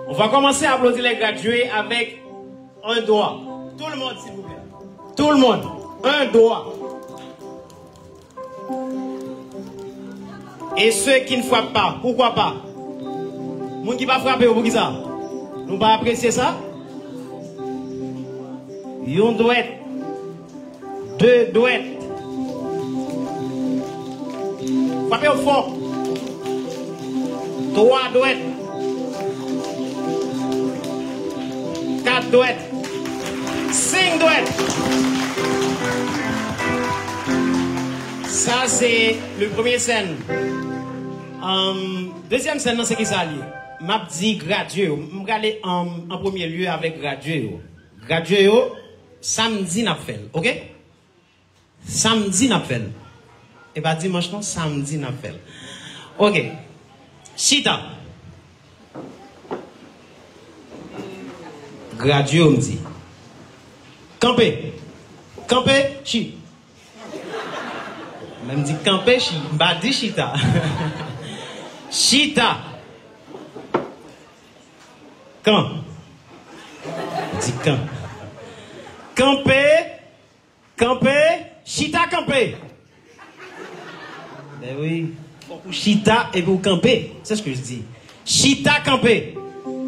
On va commencer à applaudir les gradués avec un doigt. Tout le monde, s'il vous plaît. Tout le monde. Un doigt. Et ceux qui ne frappent pas, pourquoi pas? Moun qui va frapper, pour qui ça? Nous pas apprécier ça? Yon douette. Deux douettes. Frappez au fond. Trois douettes. Quatre douettes. Cinq douettes. Ça, c'est le premier scène. Deuxième scène, c'est qui ça lié? M'a dit gradué. Je vais aller en premier lieu avec gradué. Gradué, samedi, n'a fait. Ok? Samedi, n'a fait. Et pas dimanche, non, samedi, n'a fait. Ok. Chita. Gradué, on me dit. Campé. Campé, chi. Même dit campé, chi. M'a dit chita. Chita. Camp. Dit camp. Campé. Campé. Chita campé. Ben oui. Pour chita et pour camper. C'est ce que je dis. Chita campé.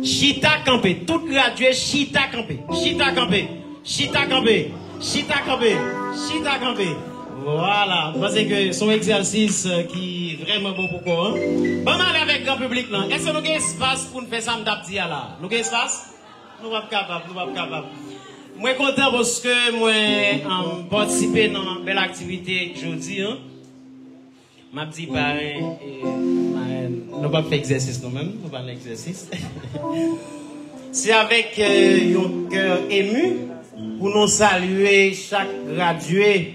Chita campé. Tout gradué, chita campé. Chita campé. Chita campé. Chita campé. Chita campé. Voilà. Je pense que son exercice qui est vraiment bon pour quoi. Hein? Bon, aller avec le grand public là. Est-ce que nous avons espace pour nous faire ça m'daptia là? Nous avons espace? Nous sommes capables. Nous sommes capables. Moi content parce que moi participé dans une belle activité aujourd'hui. Hein? M'a dit pareil, nous pas faire exercice nous-mêmes, nous pas l'exercice. C'est avec un cœur ému pour nous saluer chaque gradué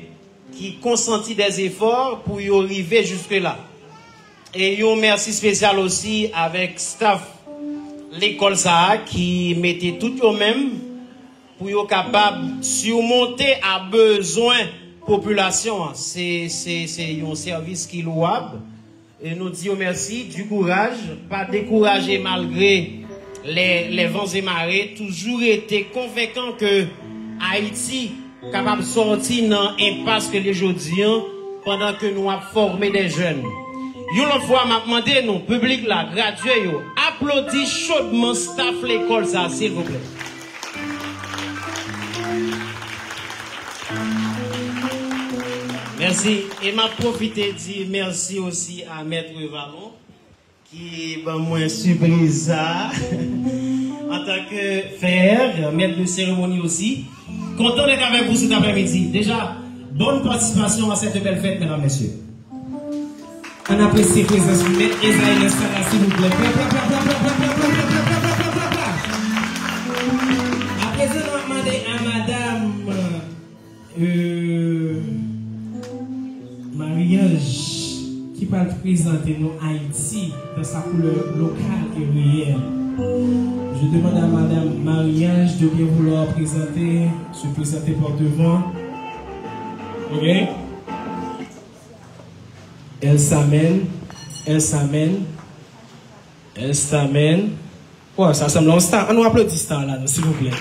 qui consentit des efforts pour y arriver jusque là. Et un merci spécial aussi avec staff l'école ça qui mettait tout eux-mêmes pour être capable de surmonter à besoin population. C'est un service qui est louable. Et nous disons merci du courage, pas découragé malgré les vents et marées, toujours été convaincant que Haïti capable de sortir dans l'impasse que les aujourd'hui pendant que nous avons formé des jeunes. Une autre fois, m'a demandé, nous, public là, gradué, applaudis chaudement staff l'école, ça, s'il vous plaît. Merci. Et m'a profité de dire merci aussi à Maître Vallon, qui est moins surprise ça, en tant que frère, maître de cérémonie aussi. Content d'être avec vous cet après-midi. Déjà, bonne participation à cette belle fête, mesdames et messieurs. On apprécie la présence de Maître Esaïe, s'il vous plaît. À présent, on va demander à madame Marie-Ange qui va présenter nous Haïti dans sa couleur locale et réelle. Je demande à Madame Marie-Ange de bien vouloir se présenter par devant. Ok? Elle s'amène. Ouais, ça semble un star. On nous applaudit star là, s'il vous plaît.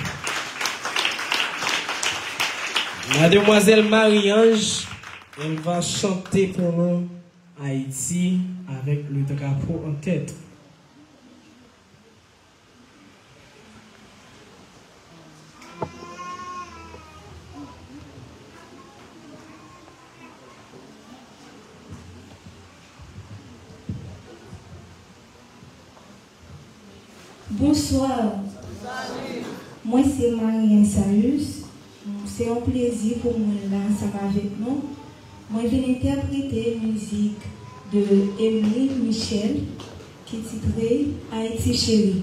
Mademoiselle Marie-Ange, elle va chanter pour nous Haïti avec le drapeau en tête. Bonsoir. Moi, c'est Marie-Ange Salus. C'est un plaisir pour moi là, ensemble avec nous. Moi, je viens interpréter la musique de Émile Michel qui est titrée Haïti chérie.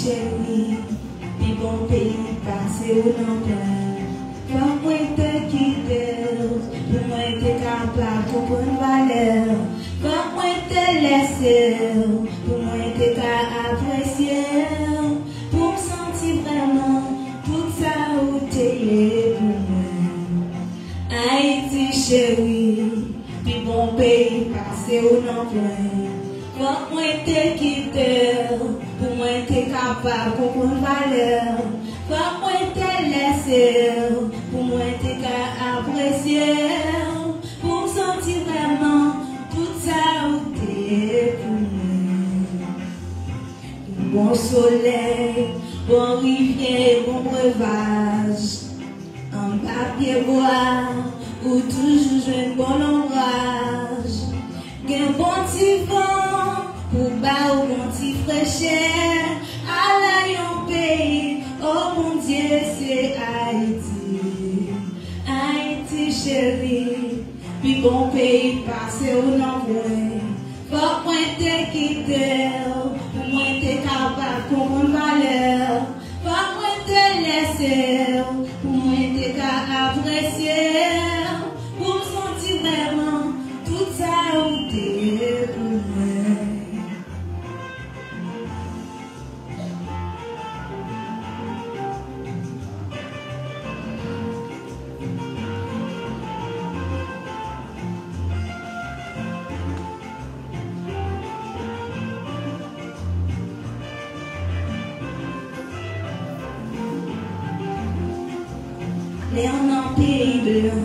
chérie, puis bon pays passé au l'envers. Quand moi te quitter, pour moi te capable de prendre valeur. Quand moi te laisser, pour moi te apprécier. Pour me sentir vraiment tout ça où t'es pour moi. Haïti chérie, puis bon pays passé au l'envers. Quand moi te quitter, pour moi te capable de prendre valeur. Quand moi te laisser, pour moi te apprécier. Pour me sentir vraiment tout ça où t'es pour moi. Bon soleil, bon rivière, bon breuvage. Un papier bois, ou toujours un bon ombrage. Qu'un bon petit vent, pour bas ou bon petit fraîcheur. À la yon pays, oh mon Dieu, c'est Haïti. Haïti chérie, puis bon pays passé au nord-ouest. Faut moi te quitter, pour moi te capable de prendre valeur. Faut moi te laisser, pour moi te apprécier. Pour me sentir vraiment tout ça où t'es pour moi. Mais en un pays blanc,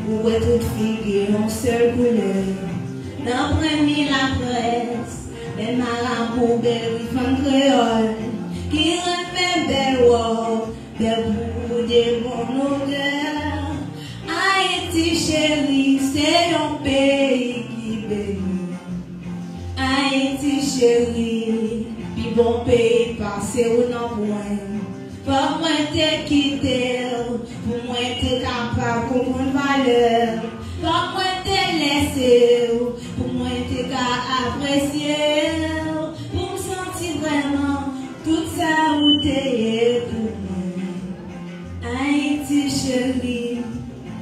où est toute figure en seule couleur. Dans premier la presse, les marabouts belles femmes créoles, qui refait belle robe, belle boue des bons odeurs. Haïti chérie, c'est un pays qui bénit. Haïti chérie, puis bon pays passé au nord-ouest. Pour moi te quitter, pour moi te capable de comprendre valeur. Pour moi te laisser, pour moi te apprécier. Pour me sentir vraiment tout ça où t'es pour moi. Haïti chérie,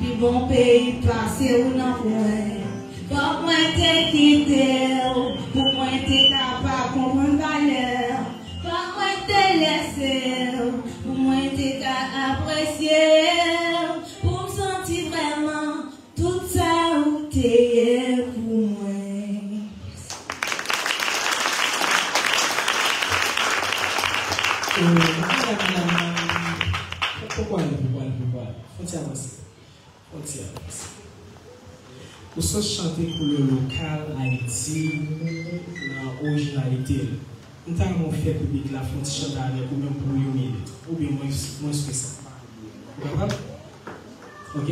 puis bon pays passé au nord-ouest. Pour moi te quitter, pour moi te capable de comprendre valeur. Pour moi te laisser, pour moi te apprécier. Pour me sentir vraiment tout ça où t'es pour moi. Pourquoi faut-il avancer? Pour se chanter pour le local Haïti, dans l'originalité. Nous avons fait public la fonte chanter avec ou même pour 8 minutes, ou bien moins que ça. D'accord? Ok?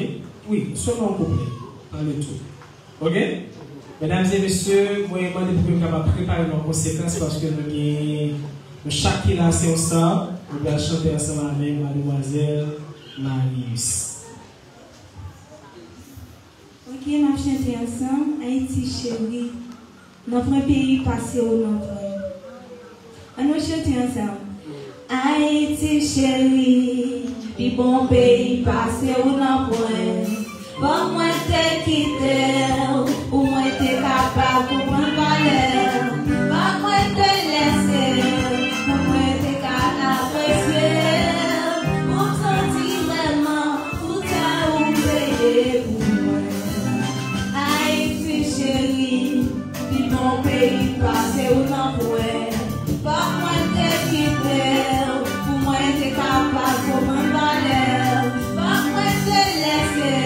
Oui, seulement un couplet, pas le tout. Ok? Mesdames et messieurs, moi, je demande pour que nous capables de préparer nos conséquences parce que nous chaque là, c'est ensemble. Nous allons chanter ensemble avec Mademoiselle Marius. Ok, nous allons chanter ensemble. Haïti chérie, notre pays passé au notre. On va chanter ensemble. Haïti chérie, le bon pays passé au notre. Pas moi te quitter, ou moi te capable pour prendre valeur. Pas moi te laisser, ou moi te apprécier. On sentit vraiment tout ça oublié pour moi. Haïti chérie, du bon pays passé ou non pour pas moi te quitter, ou moi te capable pour prendre valeur. Pas moi te laisser.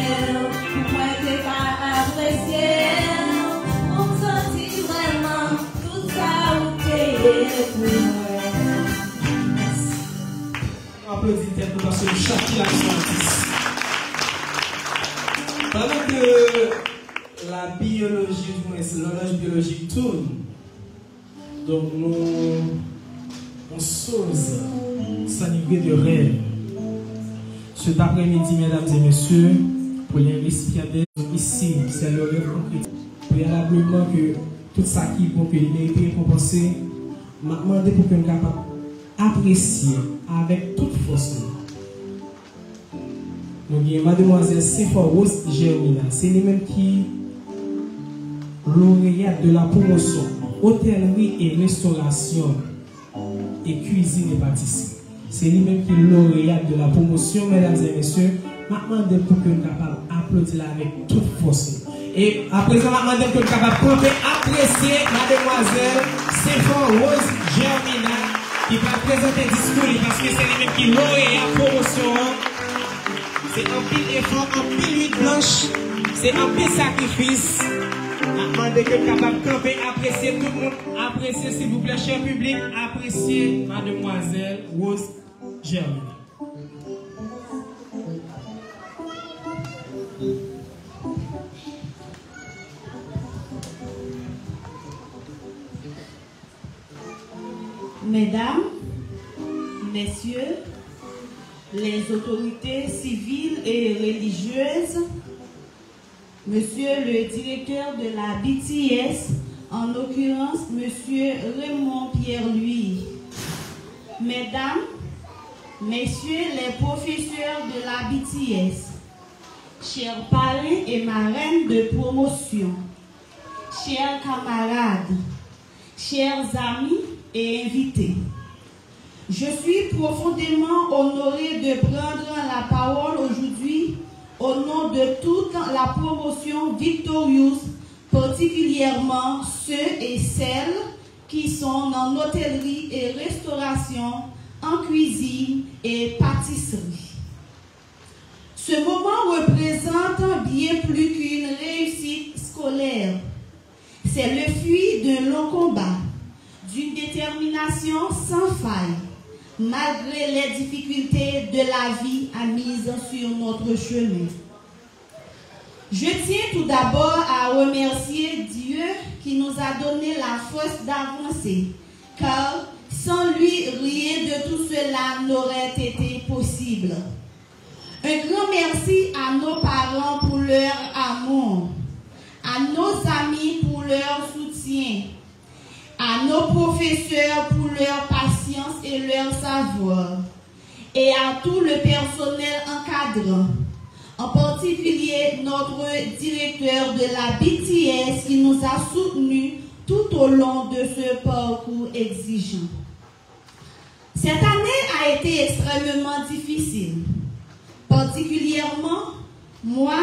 On sentit vraiment tout ça oublié pour moi. On applaudit l'interprétation de Shakira Artiste. Pendant que la biologie, l'horloge biologique tourne, donc on sauce s'enivrer de rêve. Cet après-midi, mesdames et messieurs, pour les récipiendaires ici, c'est le rêve concret. Préalablement que tout ça qui pour que il ait été récompensé, m'a demandé pour que nous soyons capables d'apprécier avec toute force. Nous avons Mademoiselle Sephora Germina, c'est lui-même qui lauréate de la promotion hôtellerie et restauration et cuisine et pâtisserie. C'est lui-même qui lauréate de la promotion, mesdames et messieurs. Maintenant, pour que nous soyons capables d'applaudir avec toute force. Et à présent, maintenant, que nous soyons capables d'apprécier mademoiselle Sephora Germina qui va présenter le discours parce que c'est lui-même qui lauréate la promotion. C'est un pile effort, un pile huile blanche, c'est un pile sacrifice. Maintenant, que nous soyons capables de camper, apprécier tout le monde, apprécier s'il vous plaît, cher public, apprécier mademoiselle Rose Germina. Mesdames, Messieurs, les autorités civiles et religieuses, Monsieur le directeur de la BTS, en l'occurrence Monsieur Raymond Pierre-Louis, Mesdames, Messieurs les professeurs de la BTS, chers parrains et marraines de promotion, chers camarades, chers amis et invités, je suis profondément honoré de prendre la parole aujourd'hui au nom de toute la promotion Victorious, particulièrement ceux et celles qui sont en hôtellerie et restauration, en cuisine et pâtisserie. Ce moment représente bien plus qu'une réussite scolaire. C'est le fruit d'un long combat, d'une détermination sans faille, malgré les difficultés de la vie mises sur notre chemin. Je tiens tout d'abord à remercier Dieu qui nous a donné la force d'avancer, car sans lui, rien de tout cela n'aurait été possible. Un grand merci à nos parents pour leur amour, à nos amis pour leur soutien, à nos professeurs pour leur patience et leur savoir, et à tout le personnel encadrant, en particulier notre directeur de la BTS qui nous a soutenus tout au long de ce parcours exigeant. Cette année a été extrêmement difficile. Particulièrement, moi,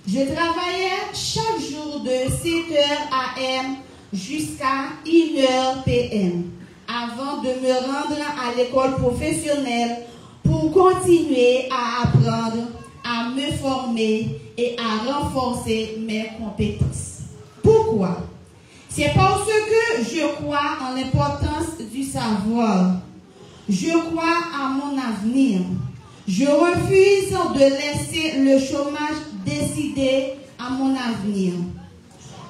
je travaillais chaque jour de 7h AM jusqu'à 1h PM avant de me rendre à l'école professionnelle pour continuer à apprendre, à me former et à renforcer mes compétences. Pourquoi? C'est parce que je crois en l'importance du savoir. Je crois à mon avenir. Je refuse de laisser le chômage décider à mon avenir.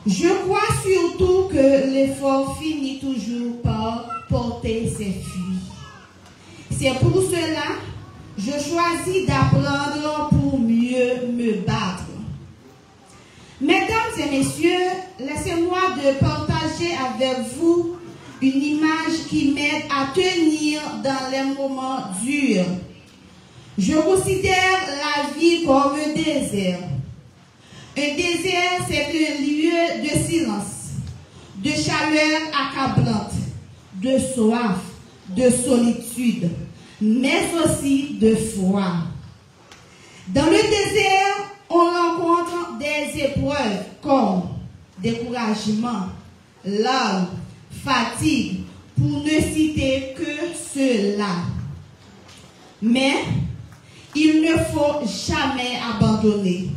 Je crois surtout que l'effort finit toujours par porter ses fruits. C'est pour cela que je choisis d'apprendre pour mieux me battre. Mesdames et messieurs, laissez-moi de partager avec vous une image qui m'aide à tenir dans les moments durs. Je considère la vie comme un désert. Un désert, c'est un lieu de silence, de chaleur accablante, de soif, de solitude, mais aussi de froid. Dans le désert, on rencontre des épreuves comme découragement, larmes, fatigue, pour ne citer que cela. Mais il ne faut jamais abandonner.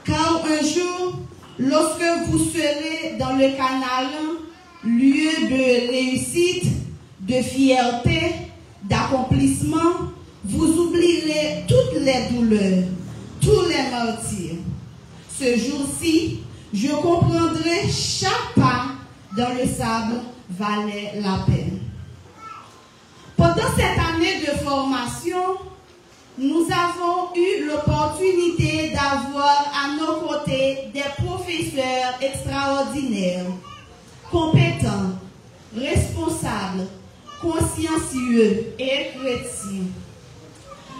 Car un jour, lorsque vous serez dans le canal, lieu de réussite, de fierté, d'accomplissement, vous oublierez toutes les douleurs, tous les martyrs. Ce jour-ci, je comprendrai chaque pas dans le sable valait la peine. Pendant cette année de formation, nous avons eu l'opportunité d'avoir à nos côtés des professeurs extraordinaires, compétents, responsables, consciencieux et chrétiens.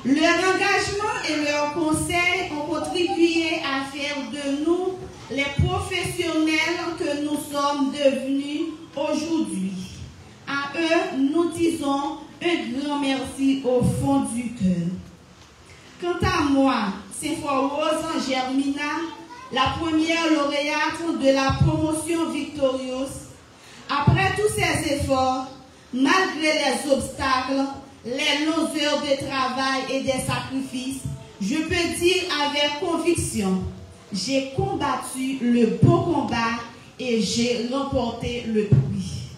Leur engagement et leurs conseils ont contribué à faire de nous les professionnels que nous sommes devenus aujourd'hui. À eux, nous disons un grand merci au fond du cœur. Quant à moi, Sainte-Rose Germina, la première lauréate de la promotion victorieuse, après tous ces efforts, malgré les obstacles, les longues heures de travail et des sacrifices, je peux dire avec conviction, j'ai combattu le beau combat et j'ai remporté le prix.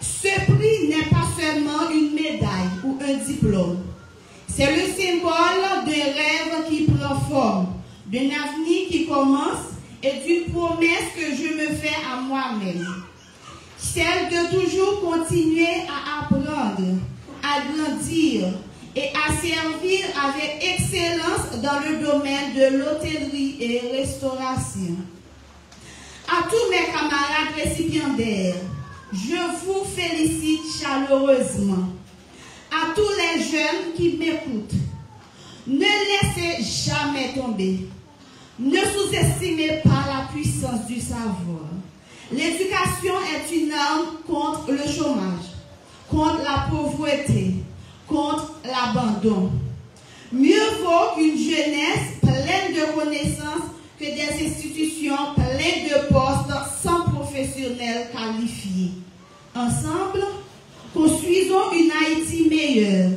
Ce prix n'est pas seulement une médaille ou un diplôme. C'est le symbole d'un rêve qui prend forme, d'un avenir qui commence et d'une promesse que je me fais à moi-même. Celle de toujours continuer à apprendre, à grandir et à servir avec excellence dans le domaine de l'hôtellerie et restauration. À tous mes camarades récipiendaires, je vous félicite chaleureusement. À tous les jeunes qui m'écoutent, ne laissez jamais tomber. Ne sous-estimez pas la puissance du savoir. L'éducation est une arme contre le chômage, contre la pauvreté, contre l'abandon. Mieux vaut qu'une jeunesse pleine de connaissances que des institutions pleines de postes sans professionnels qualifiés. Ensemble, construisons une Haïti meilleure,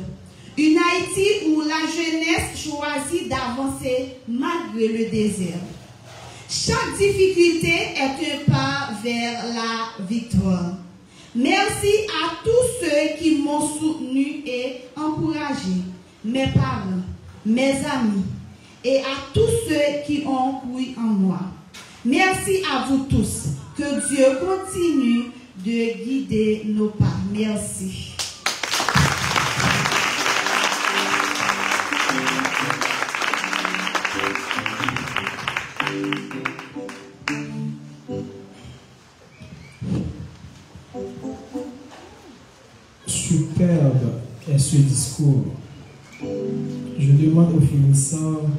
une Haïti où la jeunesse choisit d'avancer malgré le désert. Chaque difficulté est un pas vers la victoire. Merci à tous ceux qui m'ont soutenu et encouragé, mes parents, mes amis, et à tous ceux qui ont cru en moi. Merci à vous tous. Que Dieu continue de guider nos pas. Merci. Superbe est ce discours. Je demande aux finissants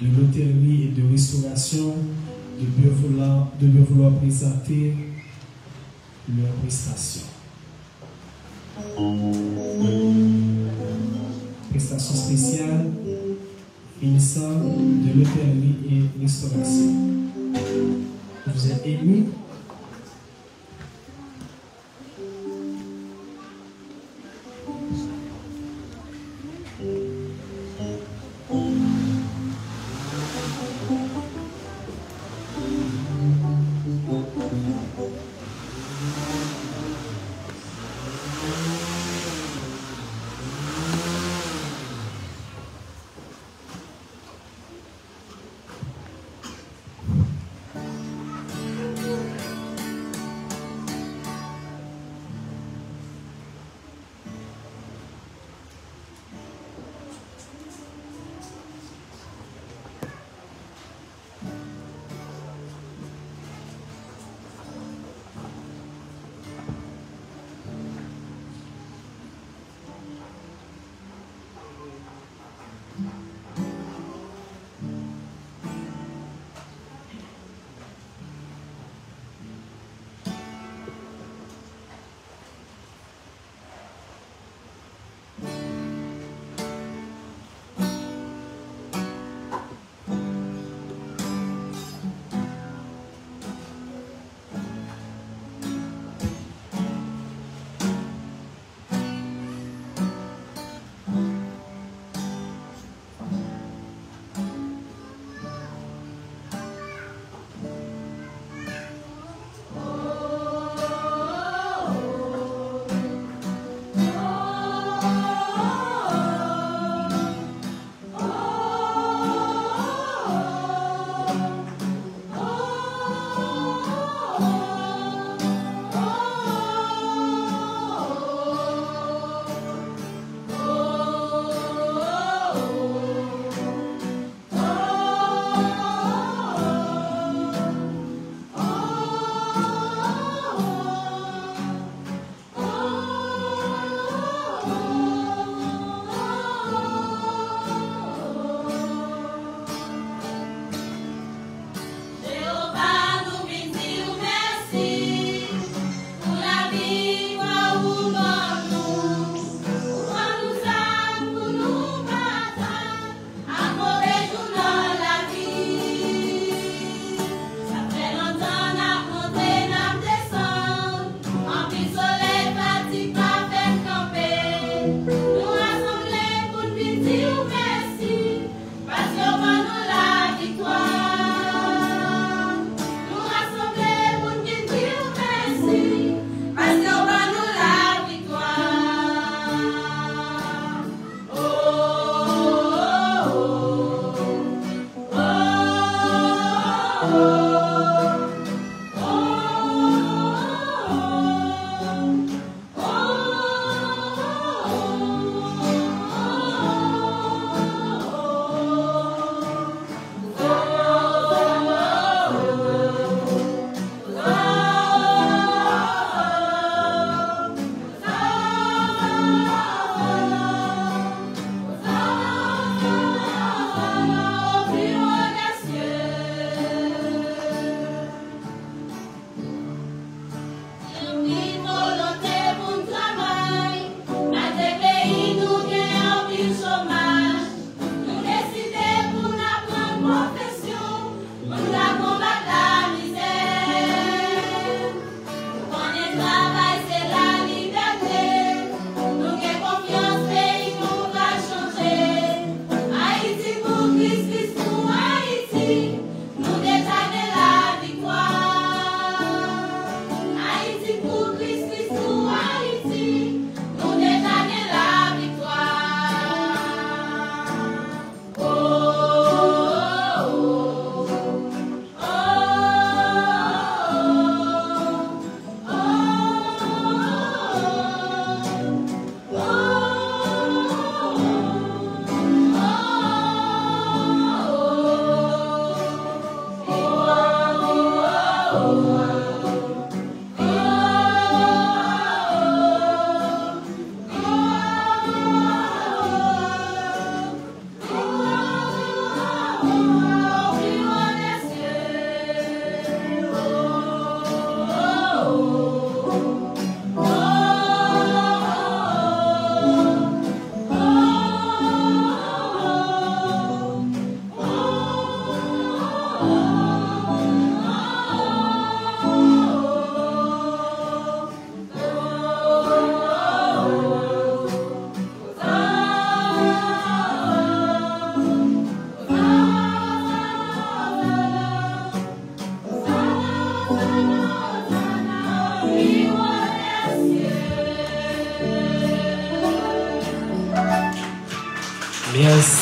de l'hôtellerie et de restauration de bien vouloir présenter leurs prestations. Prestations spéciales, finissant de l'hôtellerie et restauration. Vous êtes émus?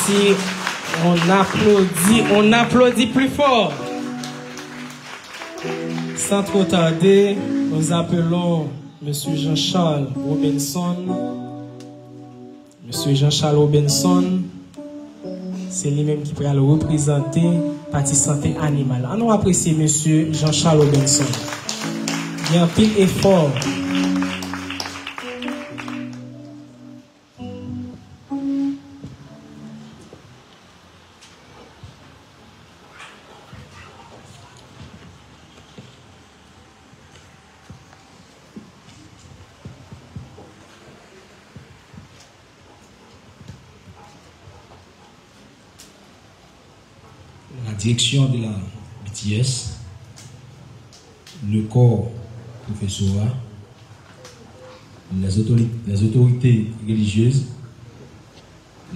Merci. On applaudit plus fort. Sans trop tarder, nous appelons M. Jean-Charles Robinson. M. Jean-Charles Robinson, c'est lui-même qui pourra le représenter, partie santé animale. On apprécie M. Jean-Charles Robinson. Il y a un pile effort. Direction de la BTS, le corps professoral, les autorités religieuses,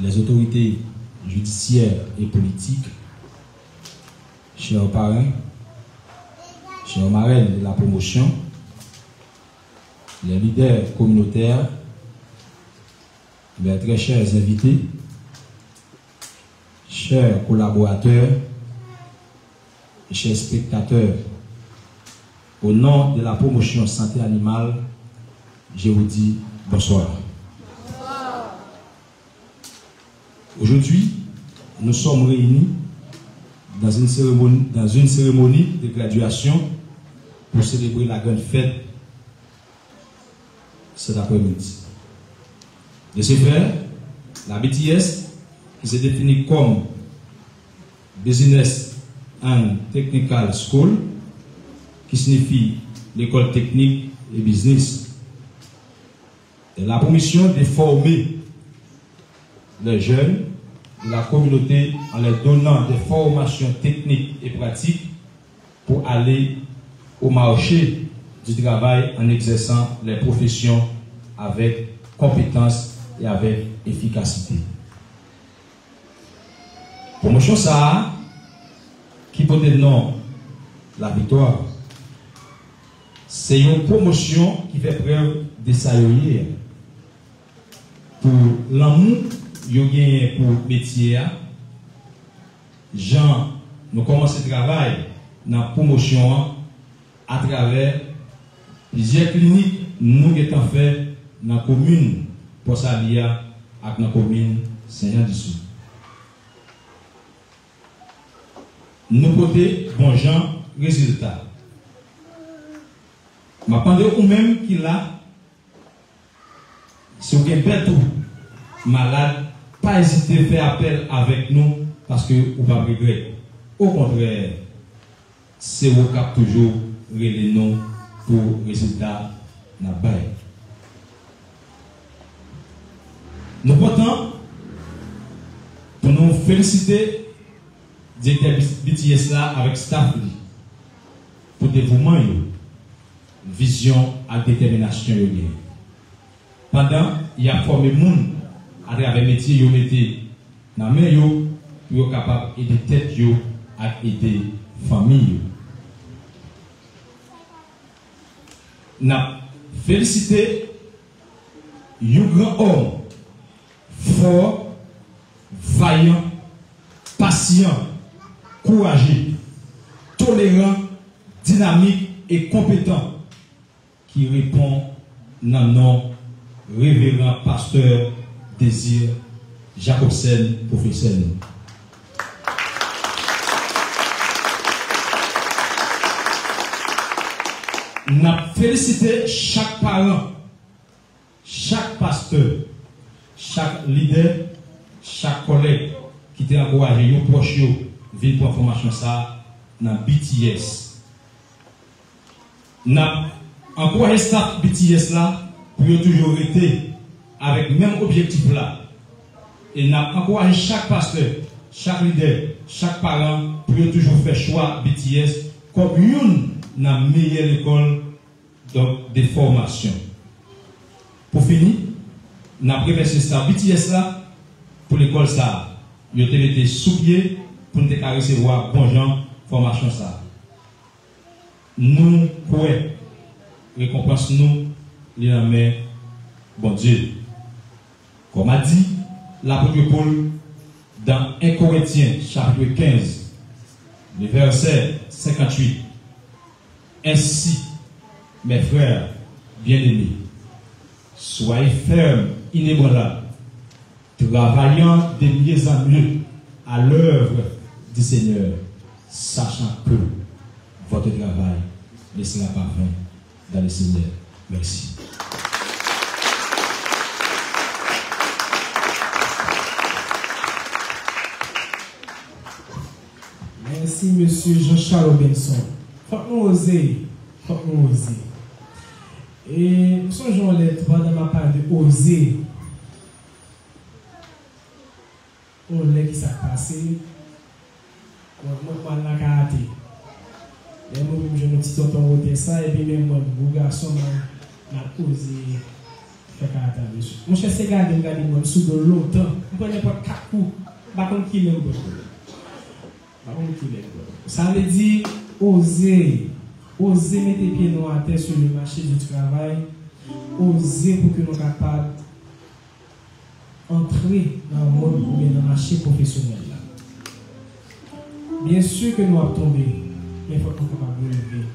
les autorités judiciaires et politiques, chers parents, chers marraines de la promotion, les leaders communautaires, mes très chers invités, chers collaborateurs, chers spectateurs, au nom de la promotion santé animale, je vous dis bonsoir. Aujourd'hui, nous sommes réunis dans une cérémonie de graduation pour célébrer la grande fête cet après-midi. De ce fait, la BTS, qui se définit comme Business and Technical School, qui signifie l'école technique et business, et la promission de former les jeunes de la communauté en leur donnant des formations techniques et pratiques pour aller au marché du travail en exerçant les professions avec compétence et avec efficacité. Promotion ça qui porte le nom la victoire. C'est une promotion qui fait preuve de saillir pour l'amour yo gagne pour métier. Jean, nous commençons le travail dans la promotion à travers plusieurs cliniques nous avons fait dans la commune pour Salia et dans la commune Saint-Jean-du-Sud. Nous portons bon gens résultat. Je m'attendais ou même qu'il a, si vous avez tout malade, pas hésiter à faire appel avec nous parce que vous ne pouvez pas regretter. Au contraire, c'est vous qui toujours les noms pour résultat na bail. Nous portons pour nous féliciter directeur BTS là avec staff pour dévouement, vision et détermination. Pendant il y a formé les gens à travers le métier, ils mettaient dans la main pour être capable d'aider tête et aider famille. Nous félicité un grand homme fort, vaillant, patient, courageux, tolérant, dynamique et compétent qui répond dans le nom révérend pasteur Désir Jacobsen, professeur. Nous félicité chaque parent, chaque pasteur, chaque leader, chaque collègue qui t'a encouragé, nos proches, venir pour information ça dans BTS. Nous encouragé staff BTS là pour toujours rester avec le même objectif là. Et nous encouragé chaque pasteur, chaque leader, chaque parent pour toujours faire choix BTS comme une dans la meilleure école de formation. Pour finir, nous avons préparé ça BTS là pour l'école ça. Nous avons été sous pied pour nous recevoir bon gens formation ça. Nous pouvons récompense nous les mains bon Dieu. Comme a dit l'apôtre Paul dans 1 Corinthiens chapitre 15, le verset 58. Ainsi, mes frères bien-aimés, soyez fermes, inébranlables, travaillant de mieux en mieux à l'œuvre du Seigneur, sachant que votre travail ne sera pas vain dans le Seigneur. Merci. Merci, monsieur Jean-Charles Benson. Faut-nous oser. Faut-nous oser. Et nous songeons les trois dans ma part de oser. On est qui s'est passé. Moi, je l'ai raté. Et moi, je me suis dit ça. Et puis, même moi, le garçon, m'a osé faire caractère dessus. Mon cher, c'est garder moi sous de longtemps. Je ne connais pas 4 coups. Par contre, qui l'aime beaucoup. Ça veut dire oser mettre les pieds à terre sur le marché du travail, oser pour que nous soyons capables d'entrer dans le monde ou dans le marché professionnel. Bien sûr que nous avons tombé, mais il faut qu'on soit capable de lever.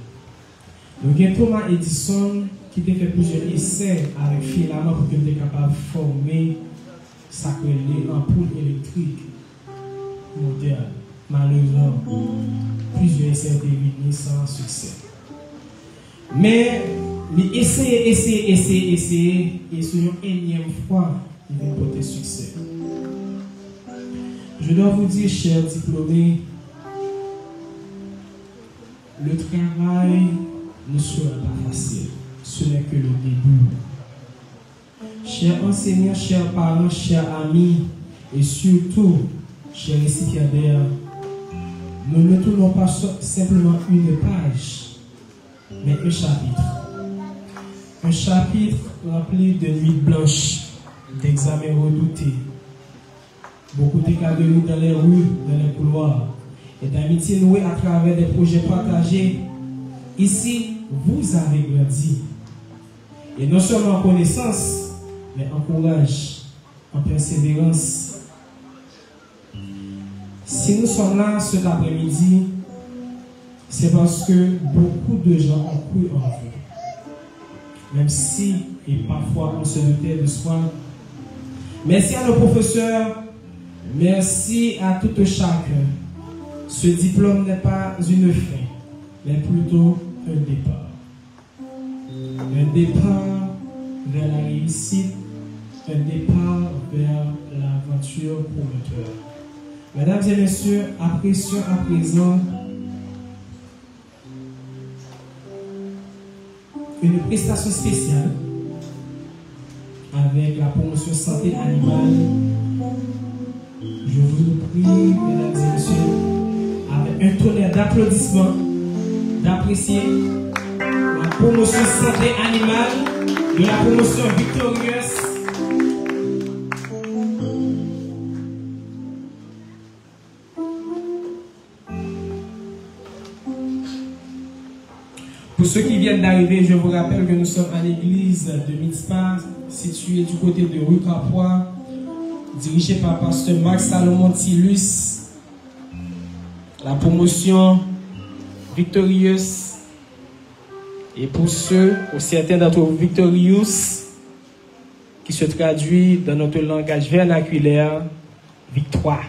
Nous avons Thomas Edison qui a fait plusieurs essais avec filament pour qu'il soit capable de former sa ampoule électrique moderne. Malheureusement, plusieurs essais ont été sans succès. Mais, essayer, et sur une énième fois, il va porter succès. Je dois vous dire, chers diplômés, le travail ne sera pas facile. Ce n'est que le début. Chers enseignants, chers parents, chers amis, et surtout, chers récipiendaires, nous ne tournons pas simplement une page, mais un chapitre. Un chapitre rempli de nuits blanches, d'examens redoutés, beaucoup de cas de nous dans les rues, dans les couloirs, et d'amitié nouée à travers des projets partagés. Ici, vous avez grandi. Et non seulement en connaissance, mais en courage, en persévérance. Si nous sommes là cet après-midi, c'est parce que beaucoup de gens ont cru en vous. Même si, et parfois, on se doutait de soi. Merci à nos professeurs. Merci à tout chacun. Ce diplôme n'est pas une fin, mais plutôt un départ. Un départ vers la réussite, un départ vers l'aventure pour le cœur. Mesdames et messieurs, apprécions à présent une prestation spéciale avec la promotion santé animale. Je vous prie, mesdames et messieurs, avec un tonnerre d'applaudissements, d'apprécier la promotion santé animale de la promotion victorieuse. Pour ceux qui viennent d'arriver, je vous rappelle que nous sommes à l'église de Mitzpah, située du côté de rue Capois, dirigée par pasteur Max Salomon Tilus. La promotion victorieuse. Et pour ceux, ou certains d'entre vous, victorious, qui se traduit dans notre langage vernaculaire, victoire.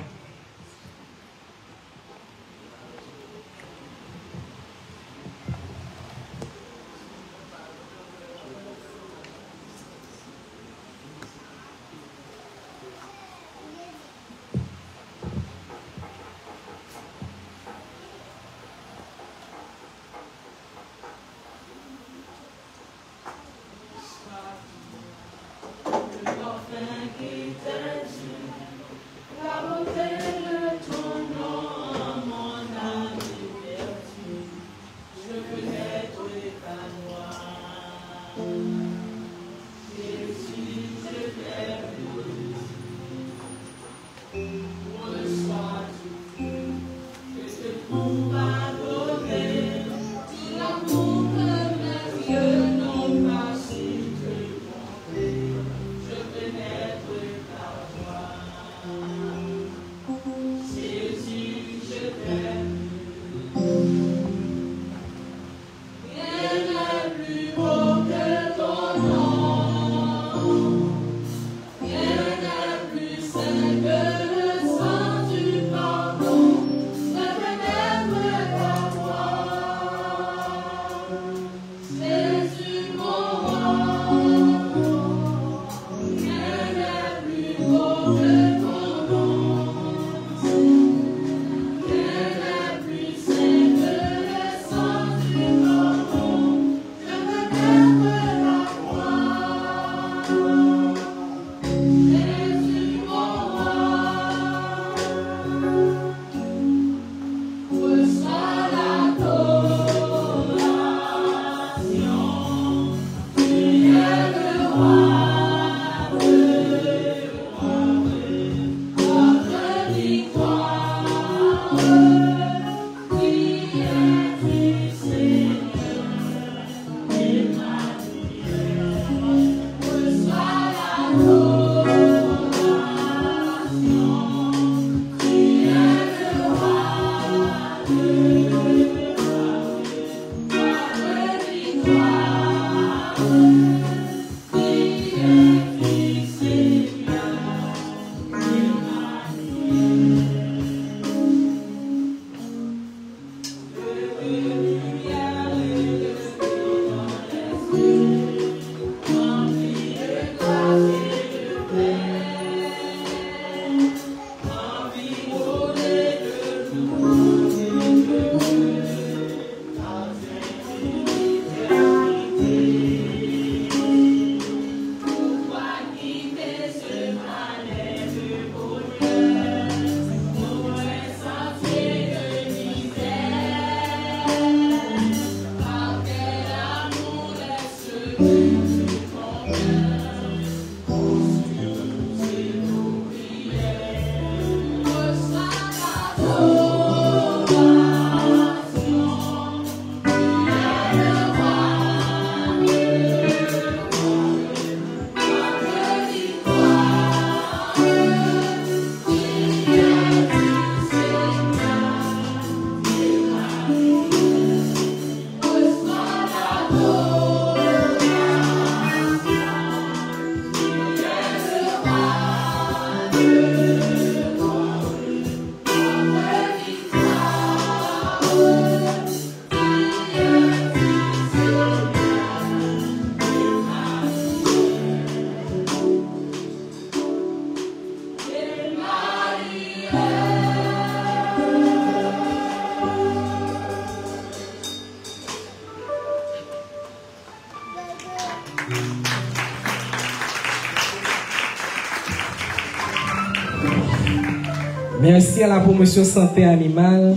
Merci à la promotion santé animale.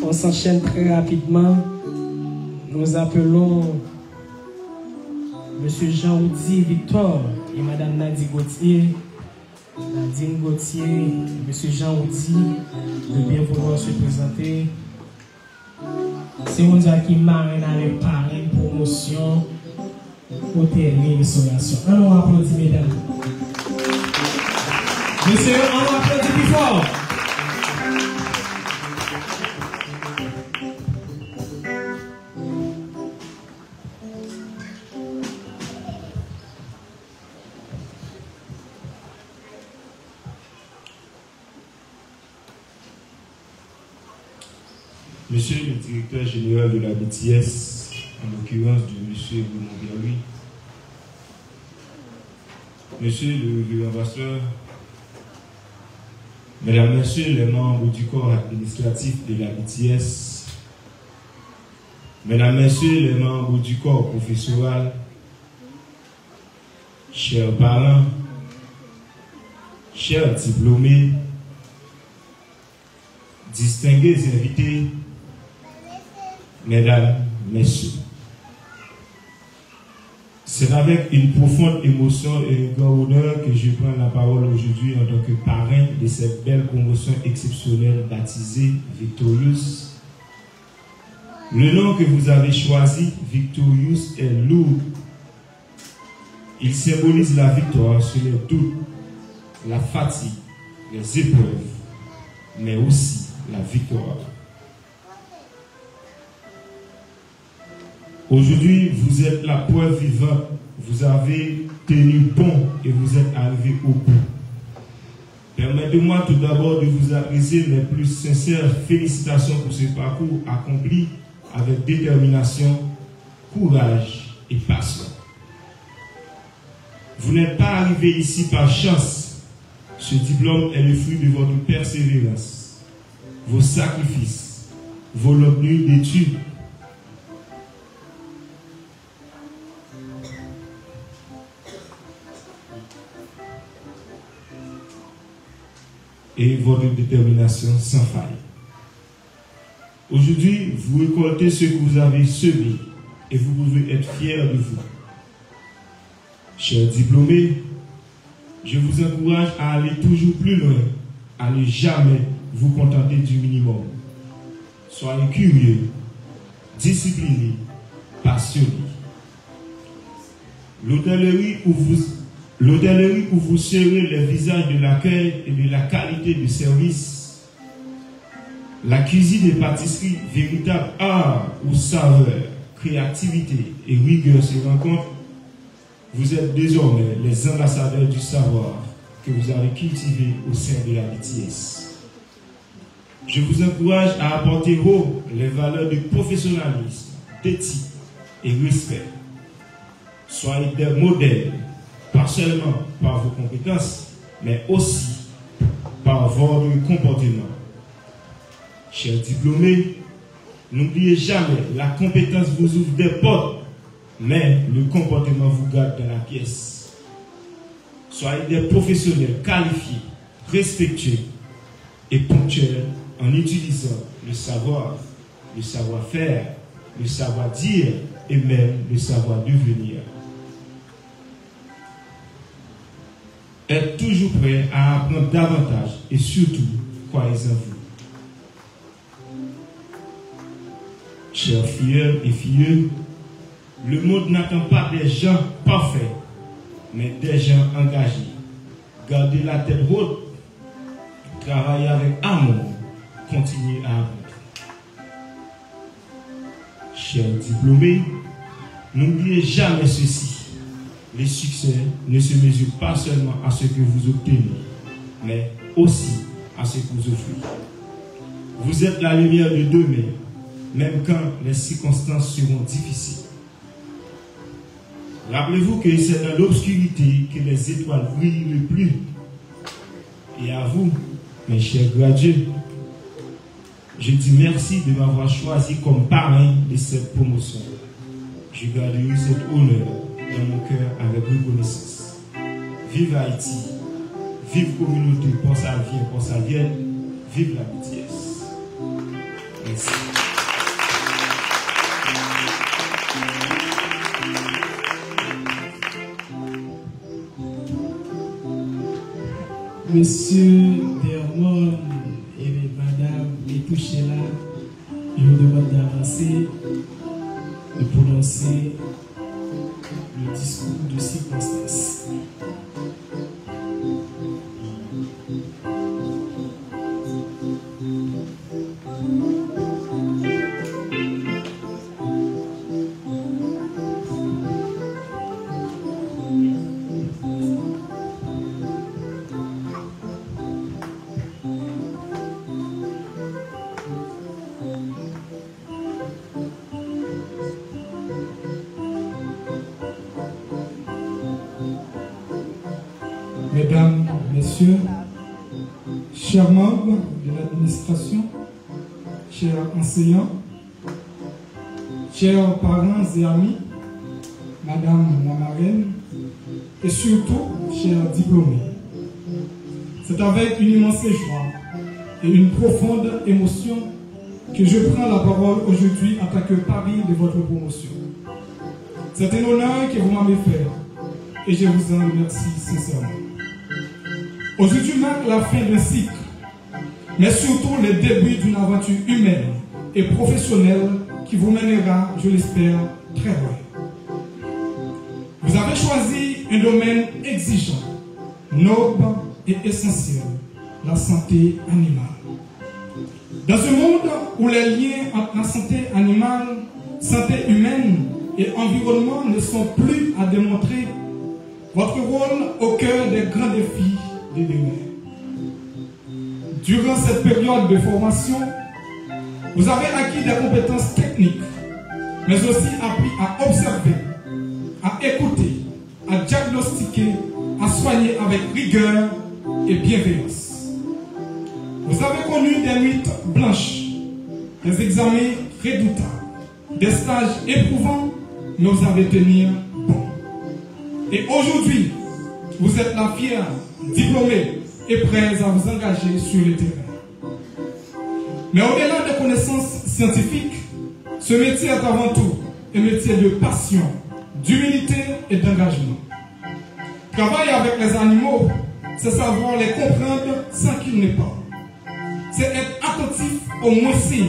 On s'enchaîne très rapidement. Nous appelons Monsieur Jean-Oudi Victor et Madame Nadine Gauthier. Nadine Gauthier, Monsieur Jean-Oudi, de bien vouloir se présenter. C'est on dit qui marraine avec parrain promotion hôtellerie et restauration. On applaudit mesdames. Monsieur, on applaudit plus fort. Monsieur le directeur général de la BTS, en l'occurrence de monsieur Boumont-Berlui, monsieur le ambassadeur, mesdames, messieurs les membres du corps administratif de la BTS, mesdames, messieurs les membres du corps professoral, chers parents, chers diplômés, distingués invités, mesdames, messieurs, c'est avec une profonde émotion et un grand honneur que je prends la parole aujourd'hui en tant que parrain de cette belle promotion exceptionnelle baptisée Victorious. Le nom que vous avez choisi, Victorious, est lourd. Il symbolise la victoire sur les doutes, la fatigue, les épreuves, mais aussi la victoire. Aujourd'hui, vous êtes la preuve vivante. Vous avez tenu bon et vous êtes arrivé au bout. Permettez-moi tout d'abord de vous adresser mes plus sincères félicitations pour ce parcours accompli avec détermination, courage et passion. Vous n'êtes pas arrivé ici par chance. Ce diplôme est le fruit de votre persévérance, vos sacrifices, vos longues nuits d'études, et votre détermination sans faille. Aujourd'hui, vous récoltez ce que vous avez semé et vous pouvez être fiers de vous. Chers diplômés, je vous encourage à aller toujours plus loin, à ne jamais vous contenter du minimum. Soyez curieux, disciplinés, passionnés. L'hôtellerie où vous serez les visages de l'accueil et de la qualité de service. La cuisine et pâtisserie, véritable art où saveur, créativité et rigueur se rencontrent. Vous êtes désormais les ambassadeurs du savoir que vous avez cultivé au sein de la BTS. Je vous encourage à apporter haut les valeurs de professionnalisme, d'éthique et respect. Soyez des modèles, pas seulement par vos compétences, mais aussi par votre comportement. Chers diplômés, n'oubliez jamais, la compétence vous ouvre des portes, mais le comportement vous garde dans la pièce. Soyez des professionnels qualifiés, respectueux et ponctuels en utilisant le savoir, le savoir-faire, le savoir-dire et même le savoir-devenir. Êtes toujours prêts à apprendre davantage et surtout, croyez en vous. Chers filles et filles, le monde n'attend pas des gens parfaits, mais des gens engagés. Gardez la tête haute, travaillez avec amour, continuez à apprendre. Chers diplômés, n'oubliez jamais ceci. Les succès ne se mesurent pas seulement à ce que vous obtenez, mais aussi à ce que vous offrez. Vous êtes la lumière de demain, même quand les circonstances seront difficiles. Rappelez-vous que c'est dans l'obscurité que les étoiles brillent le plus. Et à vous, mes chers gradués, je dis merci de m'avoir choisi comme parrain de cette promotion. Je garderai cet honneur dans mon cœur avec reconnaissance. Vive Haïti, vive communauté, pour sa vie et pour sa vie, Vive la BTS. Merci. Monsieur Dermon et Madame Etouchela, je vous demande d'avancer, de prononcer le discours de circonstance. Mesdames, Messieurs, chers membres de l'administration, chers enseignants, chers parents et amis, Madame la marraine, et surtout, chers diplômés, c'est avec une immense joie et une profonde émotion que je prends la parole aujourd'hui en tant que pari de votre promotion. C'est un honneur que vous m'avez fait et je vous en remercie sincèrement. Aujourd'hui marque la fin d'un cycle, mais surtout le début d'une aventure humaine et professionnelle qui vous mènera, je l'espère, très loin. Vous avez choisi un domaine exigeant, noble et essentiel, la santé animale. Dans un monde où les liens entre la santé animale, santé humaine et environnement ne sont plus à démontrer, votre rôle au cœur des grands défis de demain. Durant cette période de formation, vous avez acquis des compétences techniques, mais aussi appris à observer, à écouter, à diagnostiquer, à soigner avec rigueur et bienveillance. Vous avez connu des nuits blanches, des examens redoutables, des stages éprouvants, mais vous avez tenu bon. Et aujourd'hui, vous êtes la fière, diplômée et prête à vous engager sur le terrain. Mais au-delà des connaissances scientifiques, ce métier est avant tout un métier de passion, d'humilité et d'engagement. Travailler avec les animaux, c'est savoir les comprendre sans qu'ils n'aient pas. C'est être attentif aux moindres signes.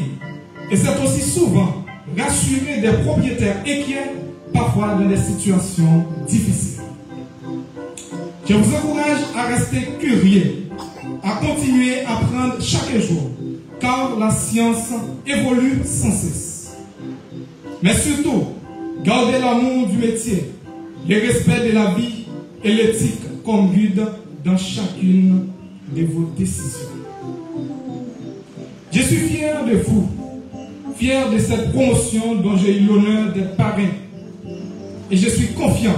Et c'est aussi souvent rassurer des propriétaires inquiets, parfois dans des situations difficiles. Je vous encourage à rester curieux, à continuer à apprendre chaque jour, car la science évolue sans cesse. Mais surtout, gardez l'amour du métier, le respect de la vie et l'éthique comme guide dans chacune de vos décisions. Je suis fier de vous, fier de cette promotion dont j'ai eu l'honneur d'être parrain. Et je suis confiant,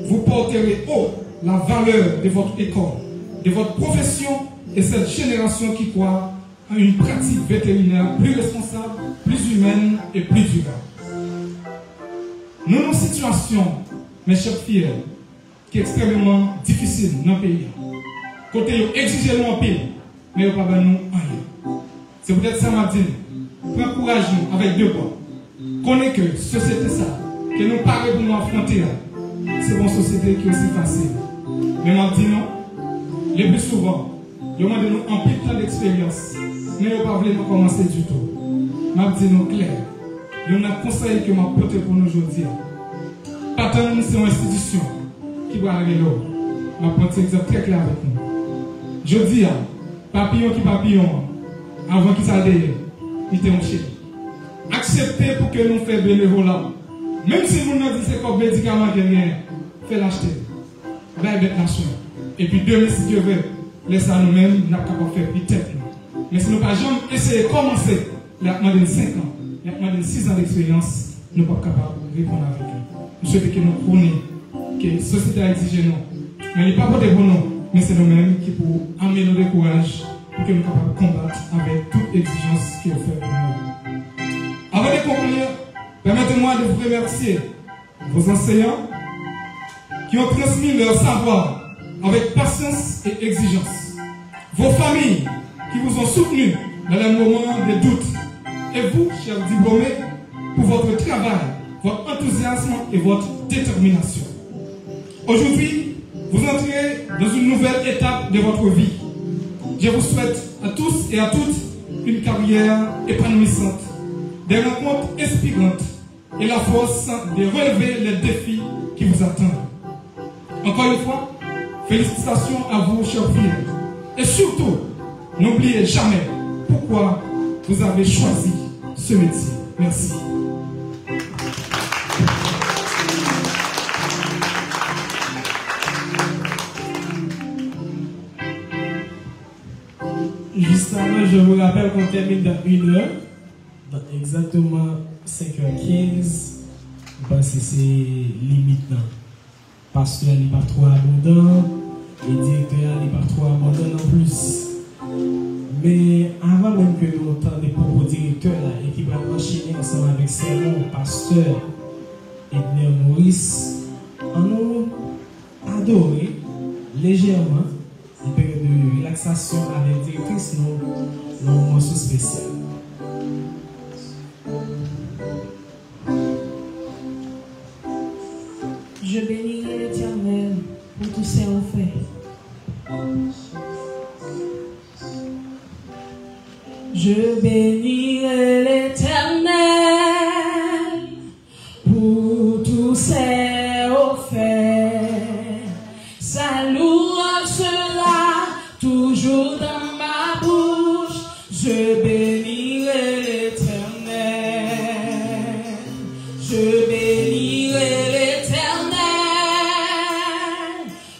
vous porterez haut la valeur de votre école, de votre profession et cette génération qui croit à une pratique vétérinaire plus responsable, plus humaine et plus durable. Nous avons une situation, mes chers filles, qui est extrêmement difficile dans le pays. Côté exiger nous en pays, mais pas nous rien. C'est peut-être ça m'a dit. Prends courage nous avec deux points. Connais que société ça, que nous parlons pour nous affronter, c'est une société qui est aussi facile. Mais m'a dit non, le plus souvent, je demande nous en plus temps d'expérience, mais je ne pas vraiment commencer du tout. M'a dit non clair. Il y a un conseil que m'a porté pour nous aujourd'hui. Pas tant c'est une institution qui va arriver là. M'a porté exemple très clair avec nous. Je dis, papillon qui papillon, avant qu'il s'adhère, il était un chien. Acceptez pour que nous fassions bénévolat. Même si vous nous dites comme médicament qui rien, faites l'acheter. Là, il nation. Et puis demain, si Dieu veut, laissez à nous-mêmes, nous n'avons pas faire peut-être. Mais si nous n'avons pas jamais essayé de commencer, il a demandé 5 ans, il a demandé 6 ans d'expérience, nous ne sommes pas capables de répondre avec eux. Nous souhaitons que nous prenions, que la société a exigé nous. Mais il n'est pas pour des bons noms, mais c'est nous-mêmes qui pouvons amener nos courage pour que nous soyons capables de combattre avec toute exigence qui est offerte pour nous. Avant de conclure, permettez-moi de vous remercier vos enseignants qui ont transmis leur savoir avec patience et exigence. Vos familles qui vous ont soutenu dans les moments de doute. Et vous, chers diplômés, pour votre travail, votre enthousiasme et votre détermination. Aujourd'hui, vous entrez dans une nouvelle étape de votre vie. Je vous souhaite à tous et à toutes une carrière épanouissante, des rencontres inspirantes et la force de relever les défis qui vous attendent. Encore une fois, félicitations à vous, chers filles. Et surtout, n'oubliez jamais pourquoi vous avez choisi ce métier. Merci. Juste avant, je vous rappelle qu'on termine dans 1 heure, dans exactement 5h15, parce que c'est limite. Pasteur n'est pas trop abondant, et directeur n'est pas trop abondant en plus. Mais avant même que nous entendions des propos directeurs et qui va enchaîner ensemble avec sermon, pasteur Edner Maurice, on nous adorer légèrement une période de relaxation avec directrice nos morceaux spéciaux. Je bénirai l'Éternel pour tous ses faits. Je bénirai l'Éternel pour tous ses faits. Sa louange sera toujours dans ma bouche. Je bénirai l'Éternel. Je bénirai l'Éternel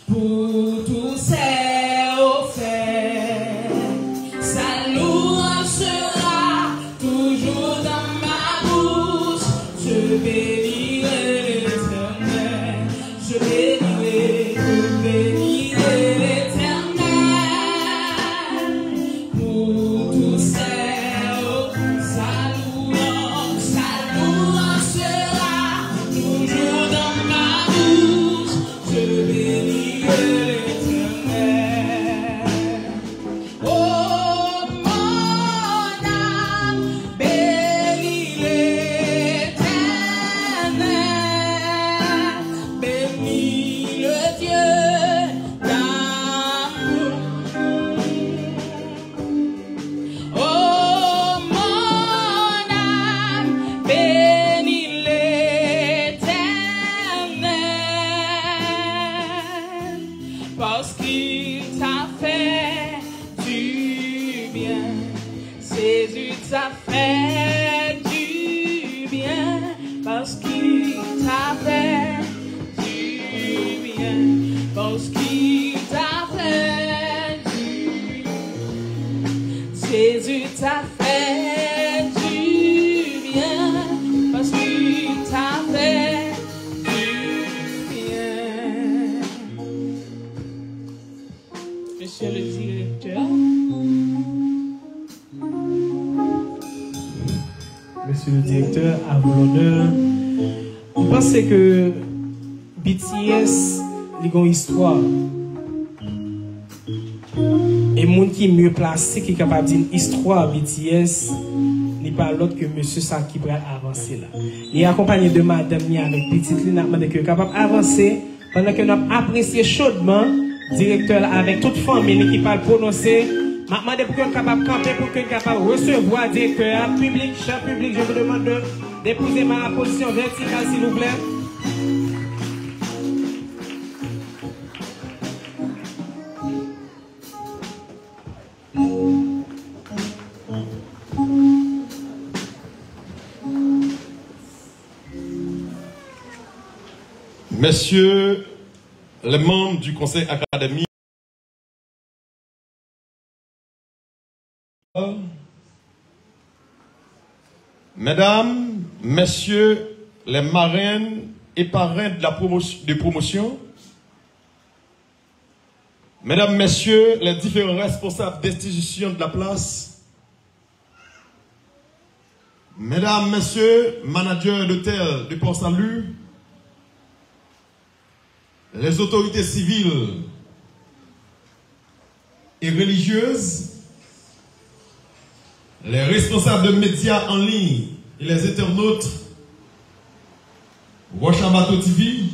pour tous ses faits. Sa louange sera toujours dans ma bouche. Je bénirai l'Éternel. Je bénirai l'Éternel pour tous ses sa louange sera toujours dans ma bouche. Je bénirai l'Éternel. Oh, mon âme bénit l'Éternel, bénis le Dieu d'amour. Oh, mon âme bénit l'Éternel, parce qu'il t'a fait du bien. Jésus t'a fait du bien, parce qu'il t'a fait du bien, parce qu'il t'a fait du bien. Jésus t'a fait du bien, parce qu'il t'a fait du bien. Monsieur le directeur. Monsieur le directeur, à vous l'honneur. Vous pensez que BTS, il y a une histoire. Et monde qui est mieux placé, qui est capable de dire une histoire BTS, n'est pas l'autre que monsieur ça qui va avancer là. Il est accompagné de madame Nia avec petite Lina, qui est capable d'avancer pendant que nous avons apprécié chaudement directeur là, avec toute famille qui parle prononcer. Je demande pour qu'on soit capable de camper, pour qu'on soit capable de recevoir directeur public, cher public, je vous demande d'épouser ma position verticale s'il vous plaît. Messieurs les membres du conseil académique, mesdames, messieurs les marraines et parrains de la promotion, mesdames, messieurs les différents responsables d'institutions de la place, mesdames, messieurs, managers d'hôtel du Port-Salut, les autorités civiles et religieuses, les responsables de médias en ligne et les internautes, Rochamato TV,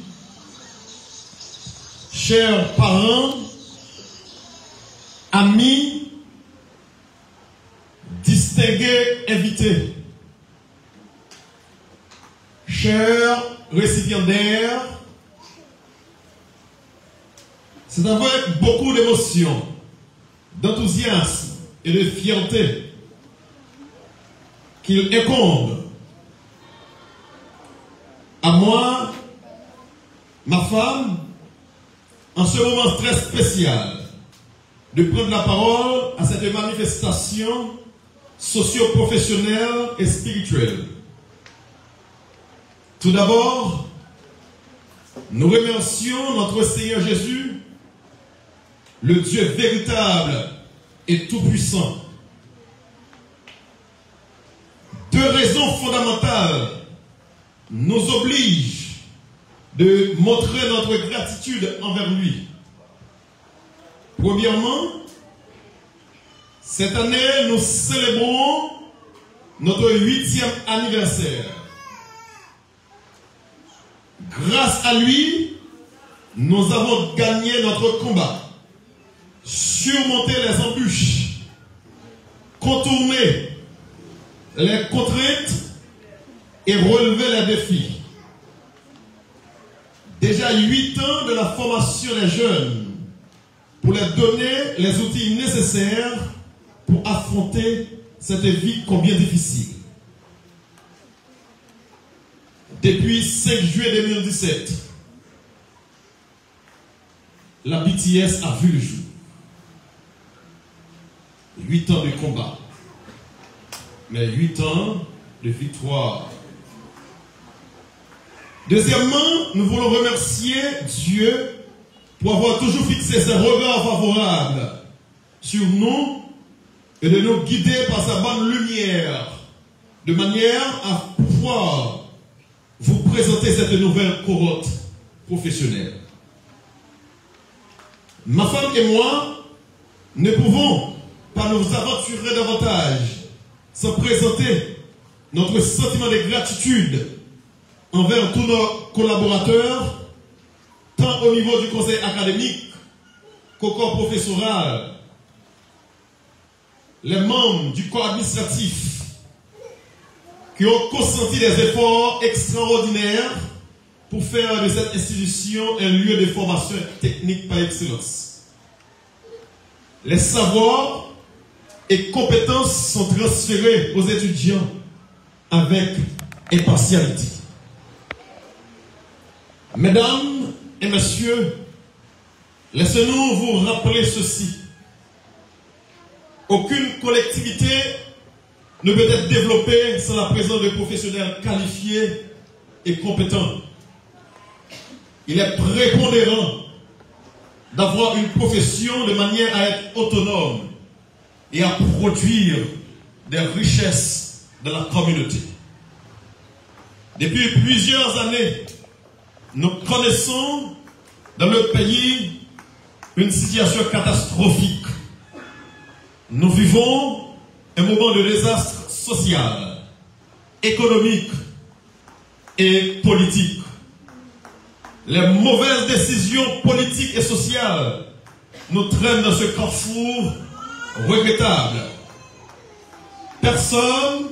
chers parents, amis, distingués invités, chers récipiendaires, c'est avec beaucoup d'émotion, d'enthousiasme et de fierté qu'il incombe à moi, ma femme, en ce moment très spécial, de prendre la parole à cette manifestation socio-professionnelle et spirituelle. Tout d'abord, nous remercions notre Seigneur Jésus, le Dieu véritable et tout-puissant. Deux raisons fondamentales nous obligent de montrer notre gratitude envers lui. Premièrement, cette année, nous célébrons notre 8e anniversaire. Grâce à lui, nous avons gagné notre combat, surmonté les embûches, contourné les contraintes et relevé les défis. Déjà 8 ans de la formation des jeunes pour leur donner les outils nécessaires pour affronter cette vie combien difficile. Depuis 5 juillet 2017, la BTS a vu le jour. 8 ans de combat, mais 8 ans de victoire. Deuxièmement, nous voulons remercier Dieu pour avoir toujours fixé ses regards favorables sur nous et de nous guider par sa bonne lumière, de manière à pouvoir vous présenter cette nouvelle cohorte professionnelle. Ma femme et moi ne pouvons pas nous aventurer davantage sans présenter notre sentiment de gratitude envers tous nos collaborateurs, tant au niveau du conseil académique qu'au corps professoral, les membres du corps administratif qui ont consenti des efforts extraordinaires pour faire de cette institution un lieu de formation technique par excellence. Les savoirs et compétences sont transférés aux étudiants avec impartialité. Mesdames et messieurs, laissez-nous vous rappeler ceci. Aucune collectivité ne peut être développée sans la présence de professionnels qualifiés et compétents. Il est prépondérant d'avoir une profession de manière à être autonome et à produire des richesses dans la communauté. Depuis plusieurs années, nous connaissons dans le pays une situation catastrophique. Nous vivons un moment de désastre social, économique et politique. Les mauvaises décisions politiques et sociales nous traînent dans ce carrefour regrettable. Personne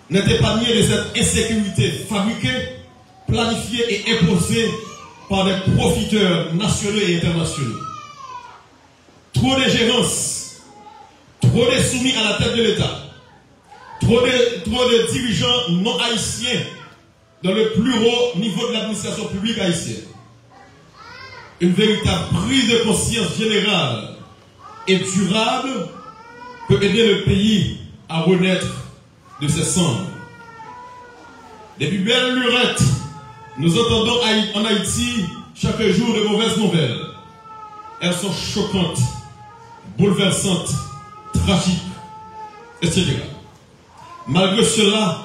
n'est épargné de cette insécurité fabriquée, planifiée et imposée par des profiteurs nationaux et internationaux. Trop d'ingérence, trop de soumis à la tête de l'État, trop de dirigeants non haïtiens dans le plus haut niveau de l'administration publique haïtienne. Une véritable prise de conscience générale et durable peut aider le pays à renaître de ses cendres. Depuis belle lurette, nous entendons en Haïti chaque jour de mauvaises nouvelles. Elles sont choquantes, bouleversantes, tragiques, etc. Malgré cela,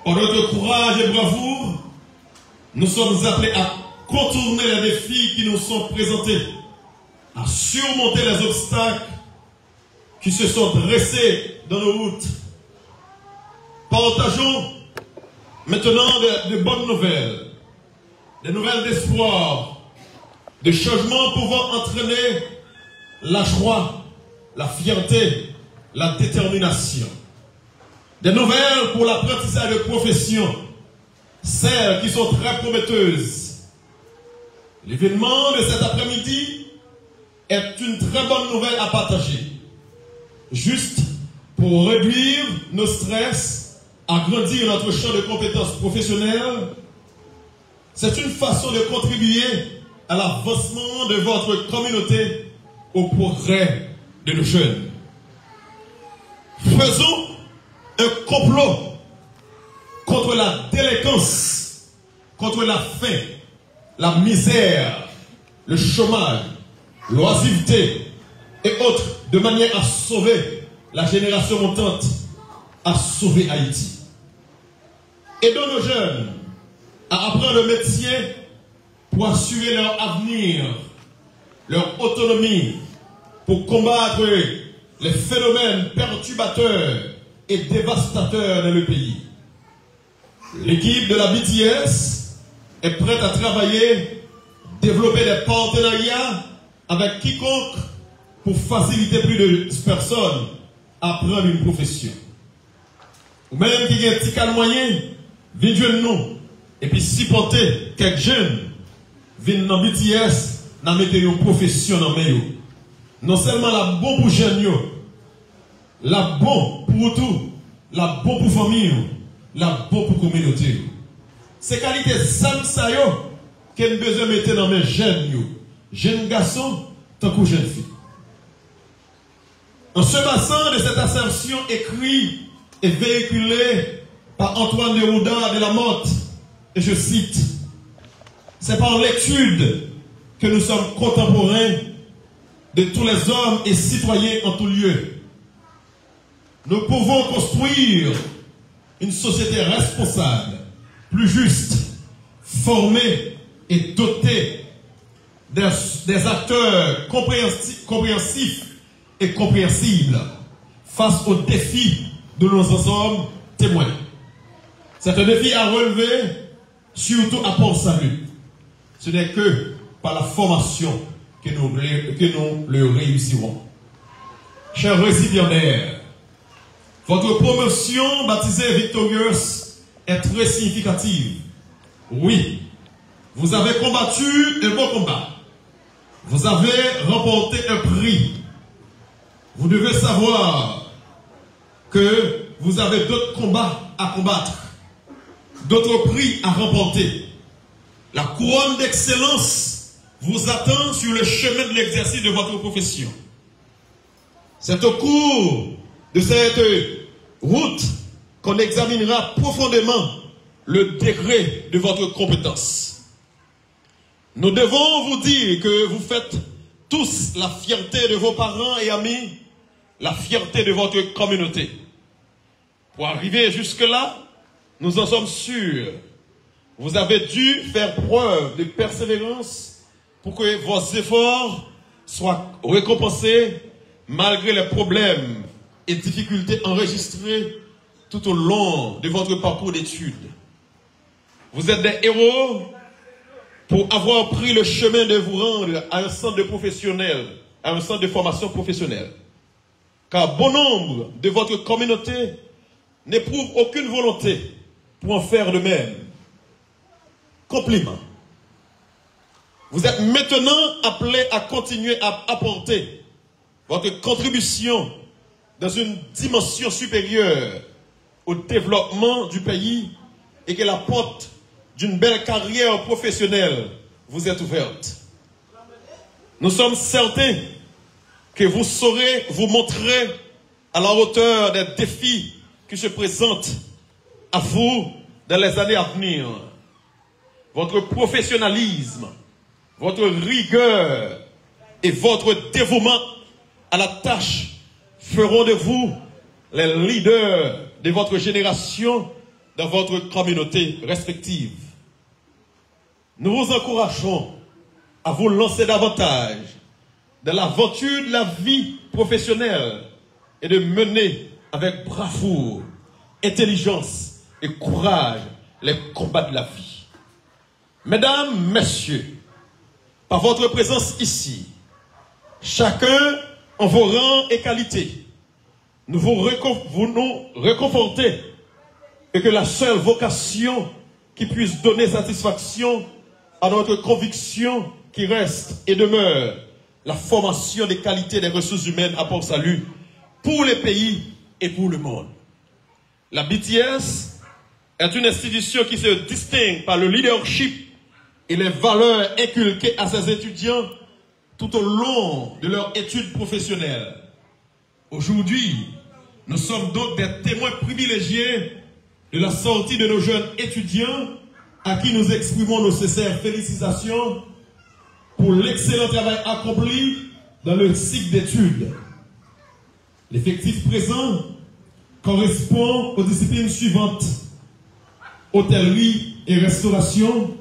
par notre courage et bravoure, nous sommes appelés à contourner les défis qui nous sont présentés, à surmonter les obstacles qui se sont dressés dans nos routes Partageons maintenant de bonnes nouvelles, des nouvelles d'espoir, de changements pouvant entraîner la joie, la fierté, la détermination. Des nouvelles pour l'apprentissage de profession, celles qui sont très prometteuses. L'événement de cet après-midi est une très bonne nouvelle à partager. Juste pour réduire nos stress, agrandir notre champ de compétences professionnelles, c'est une façon de contribuer à l'avancement de votre communauté, au progrès de nos jeunes. Faisons un complot contre la délinquance, contre la faim, la misère, le chômage, l'oisiveté et autres, de manière à sauver la génération montante, à sauver Haïti. Aidons nos jeunes à apprendre le métier pour assurer leur avenir, leur autonomie, pour combattre les phénomènes perturbateurs et dévastateurs dans le pays. L'équipe de la BTS est prête à travailler, développer des partenariats avec quiconque pour faciliter plus de personnes à prendre une profession. Ou même qui a un petit cas moyen, viennent jouer nous, et puis supporter quelques jeunes, viennent dans BTS, dans mettre une profession dans le non seulement la bonne pour jeunes, la bonne pour tout, la bonne pour famille, la bonne pour communauté. Ces qualités ça qu'elle besoin de mettre dans mes jeunes garçons, tant que jeunes filles. En se basant de cette assertion écrite et véhiculée par Antoine de Rouda de la Motte, et je cite, c'est par l'étude que nous sommes contemporains de tous les hommes et citoyens en tout lieu. Nous pouvons construire une société responsable, plus juste, formée et dotée des acteurs compréhensifs et compréhensibles face aux défis de nos hommes témoins. C'est un défi à relever, surtout à Port-Salut. Ce n'est que par la formation que nous le réussirons. Chers récipiendaires, votre promotion baptisée victorieuse est très significative. Oui, vous avez combattu un bon combat. Vous avez remporté un prix. Vous devez savoir que vous avez d'autres combats à combattre, d'autres prix à remporter. La couronne d'excellence vous attend sur le chemin de l'exercice de votre profession. C'est au cours de cette route qu'on examinera profondément le degré de votre compétence. Nous devons vous dire que vous faites tous la fierté de vos parents et amis, la fierté de votre communauté. Pour arriver jusque-là, nous en sommes sûrs. Vous avez dû faire preuve de persévérance pour que vos efforts soient récompensés malgré les problèmes et difficultés enregistrées tout au long de votre parcours d'études. Vous êtes des héros pour avoir pris le chemin de vous rendre à un centre de professionnels, à un centre de formation professionnelle. Car bon nombre de votre communauté n'éprouvent aucune volonté pour en faire de même. Compliment. Vous êtes maintenant appelés à continuer à apporter votre contribution dans une dimension supérieure au développement du pays et que la porte d'une belle carrière professionnelle vous est ouverte. Nous sommes certains que vous saurez vous montrer à la hauteur des défis qui se présentent à vous dans les années à venir. Votre professionnalisme, votre rigueur et votre dévouement à la tâche feront de vous les leaders de votre génération dans votre communauté respective. Nous vous encourageons à vous lancer davantage dans l'aventure de la vie professionnelle et de mener avec bravoure, intelligence et courage les combats de la vie. Mesdames, messieurs, par votre présence ici, chacun en vos rangs et qualités, vous nous réconfortez et que la seule vocation qui puisse donner satisfaction à notre conviction qui reste et demeure la formation des qualités des ressources humaines à Port-Salut pour les pays et pour le monde. La BTS est une institution qui se distingue par le leadership et les valeurs inculquées à ses étudiants tout au long de leur études professionnelles. Aujourd'hui, nous sommes donc des témoins privilégiés de la sortie de nos jeunes étudiants à qui nous exprimons nos sincères félicitations pour l'excellent travail accompli dans le cycle d'études. L'effectif présent correspond aux disciplines suivantes: hôtellerie et restauration,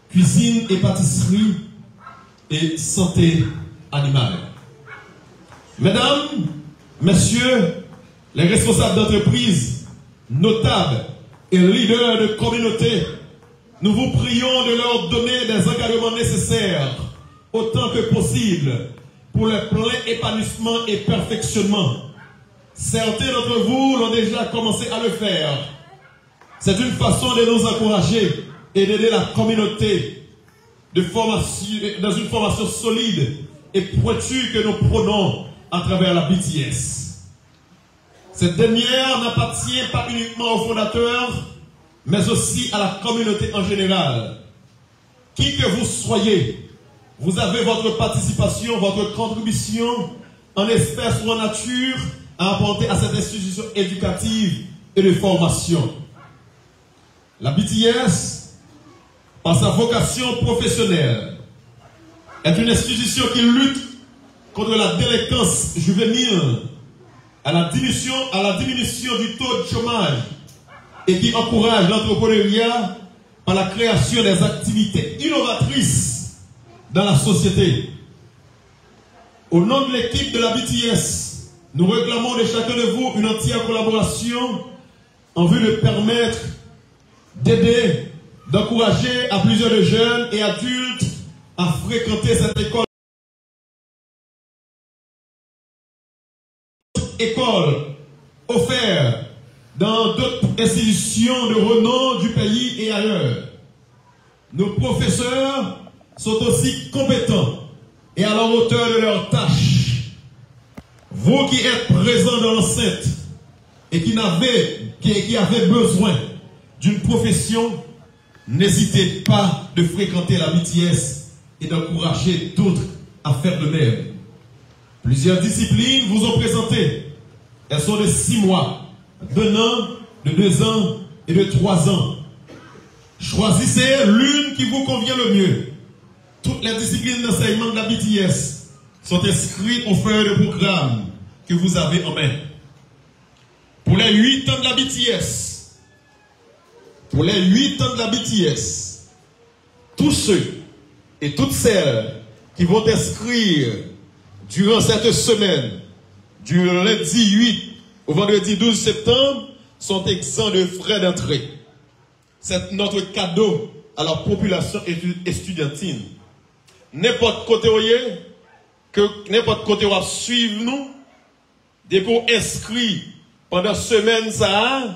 cuisine et pâtisserie et santé animale. Mesdames, messieurs, les responsables d'entreprise, notables et leaders de communauté, nous vous prions de leur donner des encadrements nécessaires autant que possible pour le plein épanouissement et perfectionnement. Certains d'entre vous l'ont déjà commencé à le faire. C'est une façon de nous encourager et d'aider la communauté de formation, dans une formation solide et pointue que nous prenons à travers la BTS. Cette dernière n'appartient pas uniquement aux fondateurs, mais aussi à la communauté en général. Qui que vous soyez, vous avez votre participation, votre contribution en espèces ou en nature à apporter à cette institution éducative et de formation. La BTS, par sa vocation professionnelle, est une institution qui lutte contre la délinquance juvénile, à la diminution du taux de chômage et qui encourage l'entrepreneuriat par la création des activités innovatrices dans la société. Au nom de l'équipe de la BTS, nous réclamons de chacun de vous une entière collaboration en vue de permettre, d'aider, d'encourager à plusieurs de jeunes et adultes à fréquenter cette école offerte dans d'autres institutions de renom du pays et ailleurs. Nos professeurs sont aussi compétents et à la hauteur de leurs tâches. Vous qui êtes présents dans l'enceinte et qui avez besoin d'une profession, n'hésitez pas de fréquenter la BTS et d'encourager d'autres à faire de même. Plusieurs disciplines vous ont présenté. Elles sont de 6 mois, d'1 an, de 2 ans et de 3 ans. Choisissez l'une qui vous convient le mieux. Toutes les disciplines d'enseignement de la BTS sont inscrites aux feuilles de programme que vous avez en main. Pour les 8 ans de la BTS, tous ceux et toutes celles qui vont inscrire durant cette semaine, du lundi 8 au vendredi 12 septembre, sont exempts de frais d'entrée. C'est notre cadeau à la population estudiantine. N'importe côté où vous suivre nous, dès qu'on inscrit pendant semaine ça,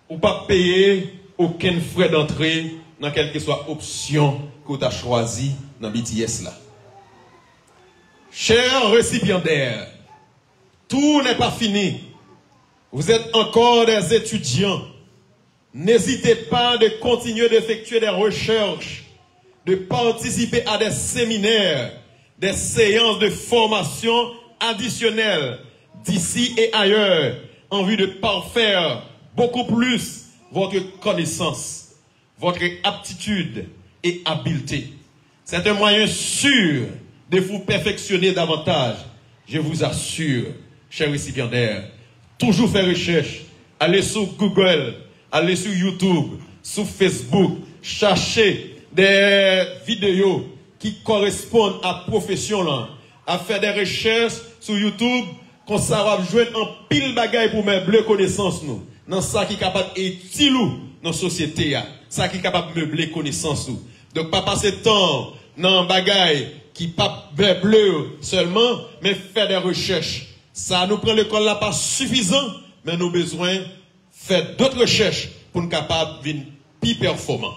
ou pas payer aucun frais d'entrée dans quelle que soit option que vous avez choisi dans BTS là. Chers récipiendaires, tout n'est pas fini. Vous êtes encore des étudiants. N'hésitez pas de continuer d'effectuer des recherches, de participer à des séminaires, des séances de formation additionnelles d'ici et ailleurs, en vue de parfaire beaucoup plus votre connaissance, votre aptitude et habileté. C'est un moyen sûr de vous perfectionner davantage. Je vous assure, chers récipiendaires, toujours faire recherche, allez sur Google, allez sur YouTube, sur Facebook, chercher des vidéos qui correspondent à la profession là, à faire des recherches sur YouTube, qu'on saura jouer en pile bagaille pour mes bleues connaissances nous. dans ça qui est capable d'être dans la société, ça qui est capable de meubler connaissance. Donc, pas passer de temps dans bagaille qui pas bleu seulement, mais faire des recherches. Ça nous prend l'école là pas suffisant, mais nous avons besoin de faire d'autres recherches pour nous capables de devenir plus performants.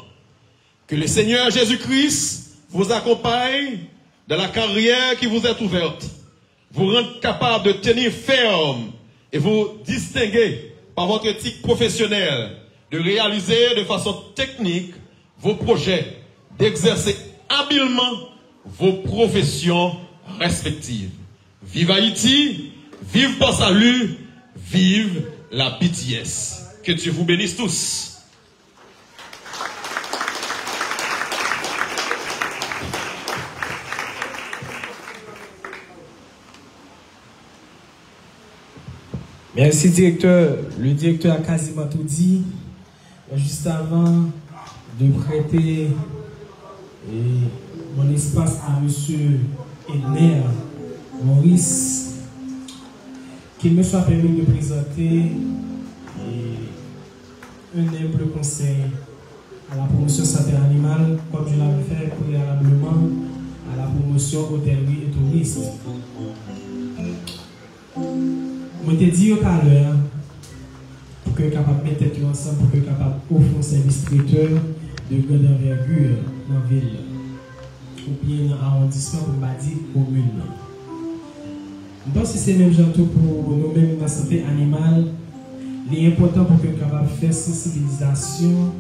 Que le Seigneur Jésus-Christ vous accompagne dans la carrière qui vous est ouverte, vous rende capable de tenir ferme et vous distinguer par votre éthique professionnelle, de réaliser de façon technique vos projets, d'exercer habilement vos professions respectives. Vive Haïti, vive Port Salut, vive la BTS. Que Dieu vous bénisse tous. Merci directeur. Le directeur a quasiment tout dit. Juste avant de prêter mon espace à M. Edner Maurice, qu'il me soit permis de présenter un humble conseil à la promotion santé animale, comme je l'avais fait préalablement à la promotion hôtellerie et tourisme. Je te dis tout à l'heure, pour que capable de mettre ensemble, pour que capable d'offrir un service traiteur de grande envergure dans la ville, ou bien dans l'arrondissement, pour ma dire commune. Donc, si c'est même genre pour nous-mêmes dans la santé animale, il est important pour que capable de faire sensibilisation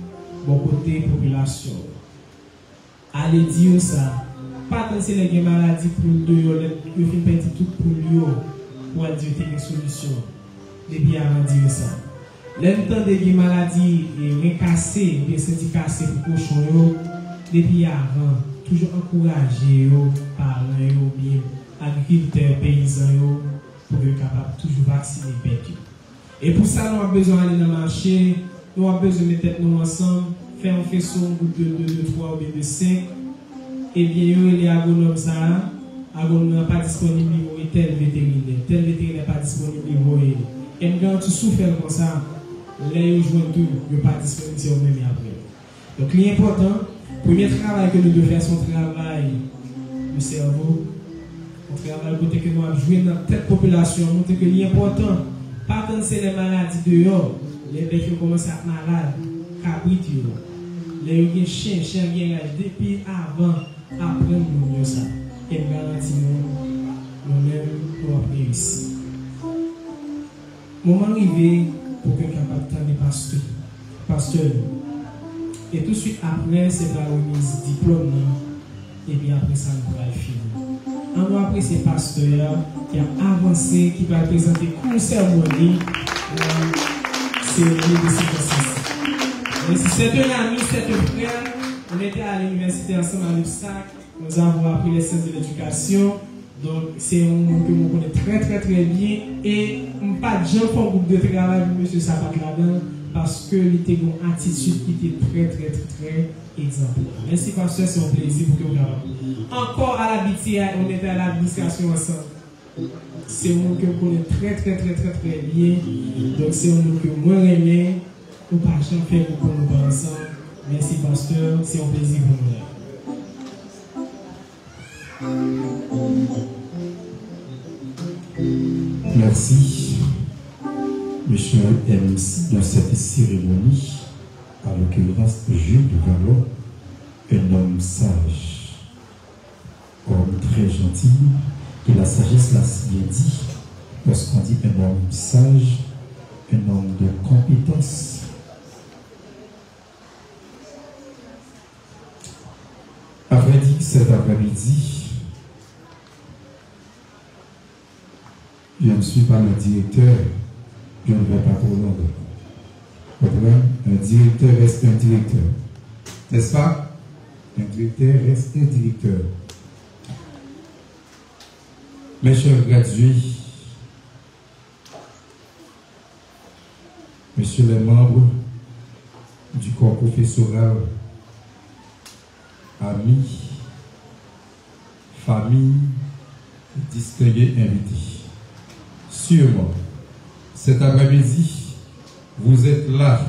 bon côté population. Allez dire ça, pas penser les maladies pour nous, il faut faire tout pour nous. Pour dire une solution. Depuis avant de dire ça. L'entend des maladies cassées, des sentis cassés pour cochon, depuis avant, toujours encourager par bien agriculteurs, paysans, pour être capable de toujours vacciner les bêtes. Et pour ça, nous avons besoin d'aller dans le marché, nous avons besoin de mettre nous ensemble, faire un faisceau de 3 ou bien de 5, et bien, les agronomes, ça. Agronome n'est pas disponible pour tel vétérinaire n'est pas disponible pour elle. Et quand tu souffres comme ça, les gens tout, ne pas disponible sur même après. Donc l'important, le premier travail que nous devons faire, c'est un travail du cerveau, un travail côté que nous avons joué dans cette population, montrer que l'important, pas tant c'est les maladies dehors, les bêtes qui commencent à être malades, cabrit, les chiens, depuis avant, après nous ça. Et garantit nous-mêmes pour appeler ici. Moment arrivé pour que capable de pasteur. Et tout de suite après, c'est la remise diplôme. Et bien après ça, nous allons finir. Un mois après, c'est pasteur qui a avancé, qui va présenter cours cérémonie. C'est le de cette. C'est un ami, c'est un frère. On était à l'université ensemble à l'UPSAC. Nous avons appris les sciences de l'éducation. Donc, c'est un monde que nous connaissons très bien. Et pas de gens font groupe de travail pour M. Sapak là-dedans parce que il était une attitude qui était très exemplaire. Merci, pasteur, c'est un plaisir pour que vous l'ayez. Encore à la BTI, on était à l'administration ensemble. C'est un monde que vous connaissez très bien. Donc, c'est un monde que moi j'aime. Nous ne pouvons pas faire pour nous ensemble. Merci, pasteur, c'est un plaisir pour nous. Merci, Monsieur MC, dans cette cérémonie, à l'occurrence Jules Vallon, un homme sage, homme très gentil, et la sagesse l'a si bien dit, lorsqu'on dit un homme sage, un homme de compétence. Après dit cet après-midi, je ne suis pas le directeur, je ne vais pas trop loin. Un directeur reste un directeur. N'est-ce pas? Un directeur reste un directeur. Mes chers gradués, messieurs les membres du corps professoral, amis, famille, distingués invités. Sûrement, cet après-midi, vous êtes là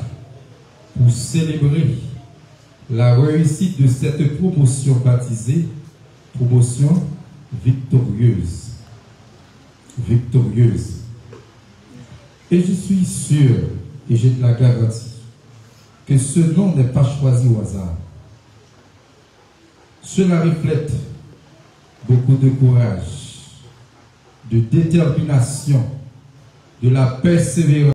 pour célébrer la réussite de cette promotion baptisée, promotion victorieuse. Victorieuse. Et je suis sûr, et j'ai de la garantie, que ce nom n'est pas choisi au hasard. Cela reflète beaucoup de courage, de détermination, de la persévérance.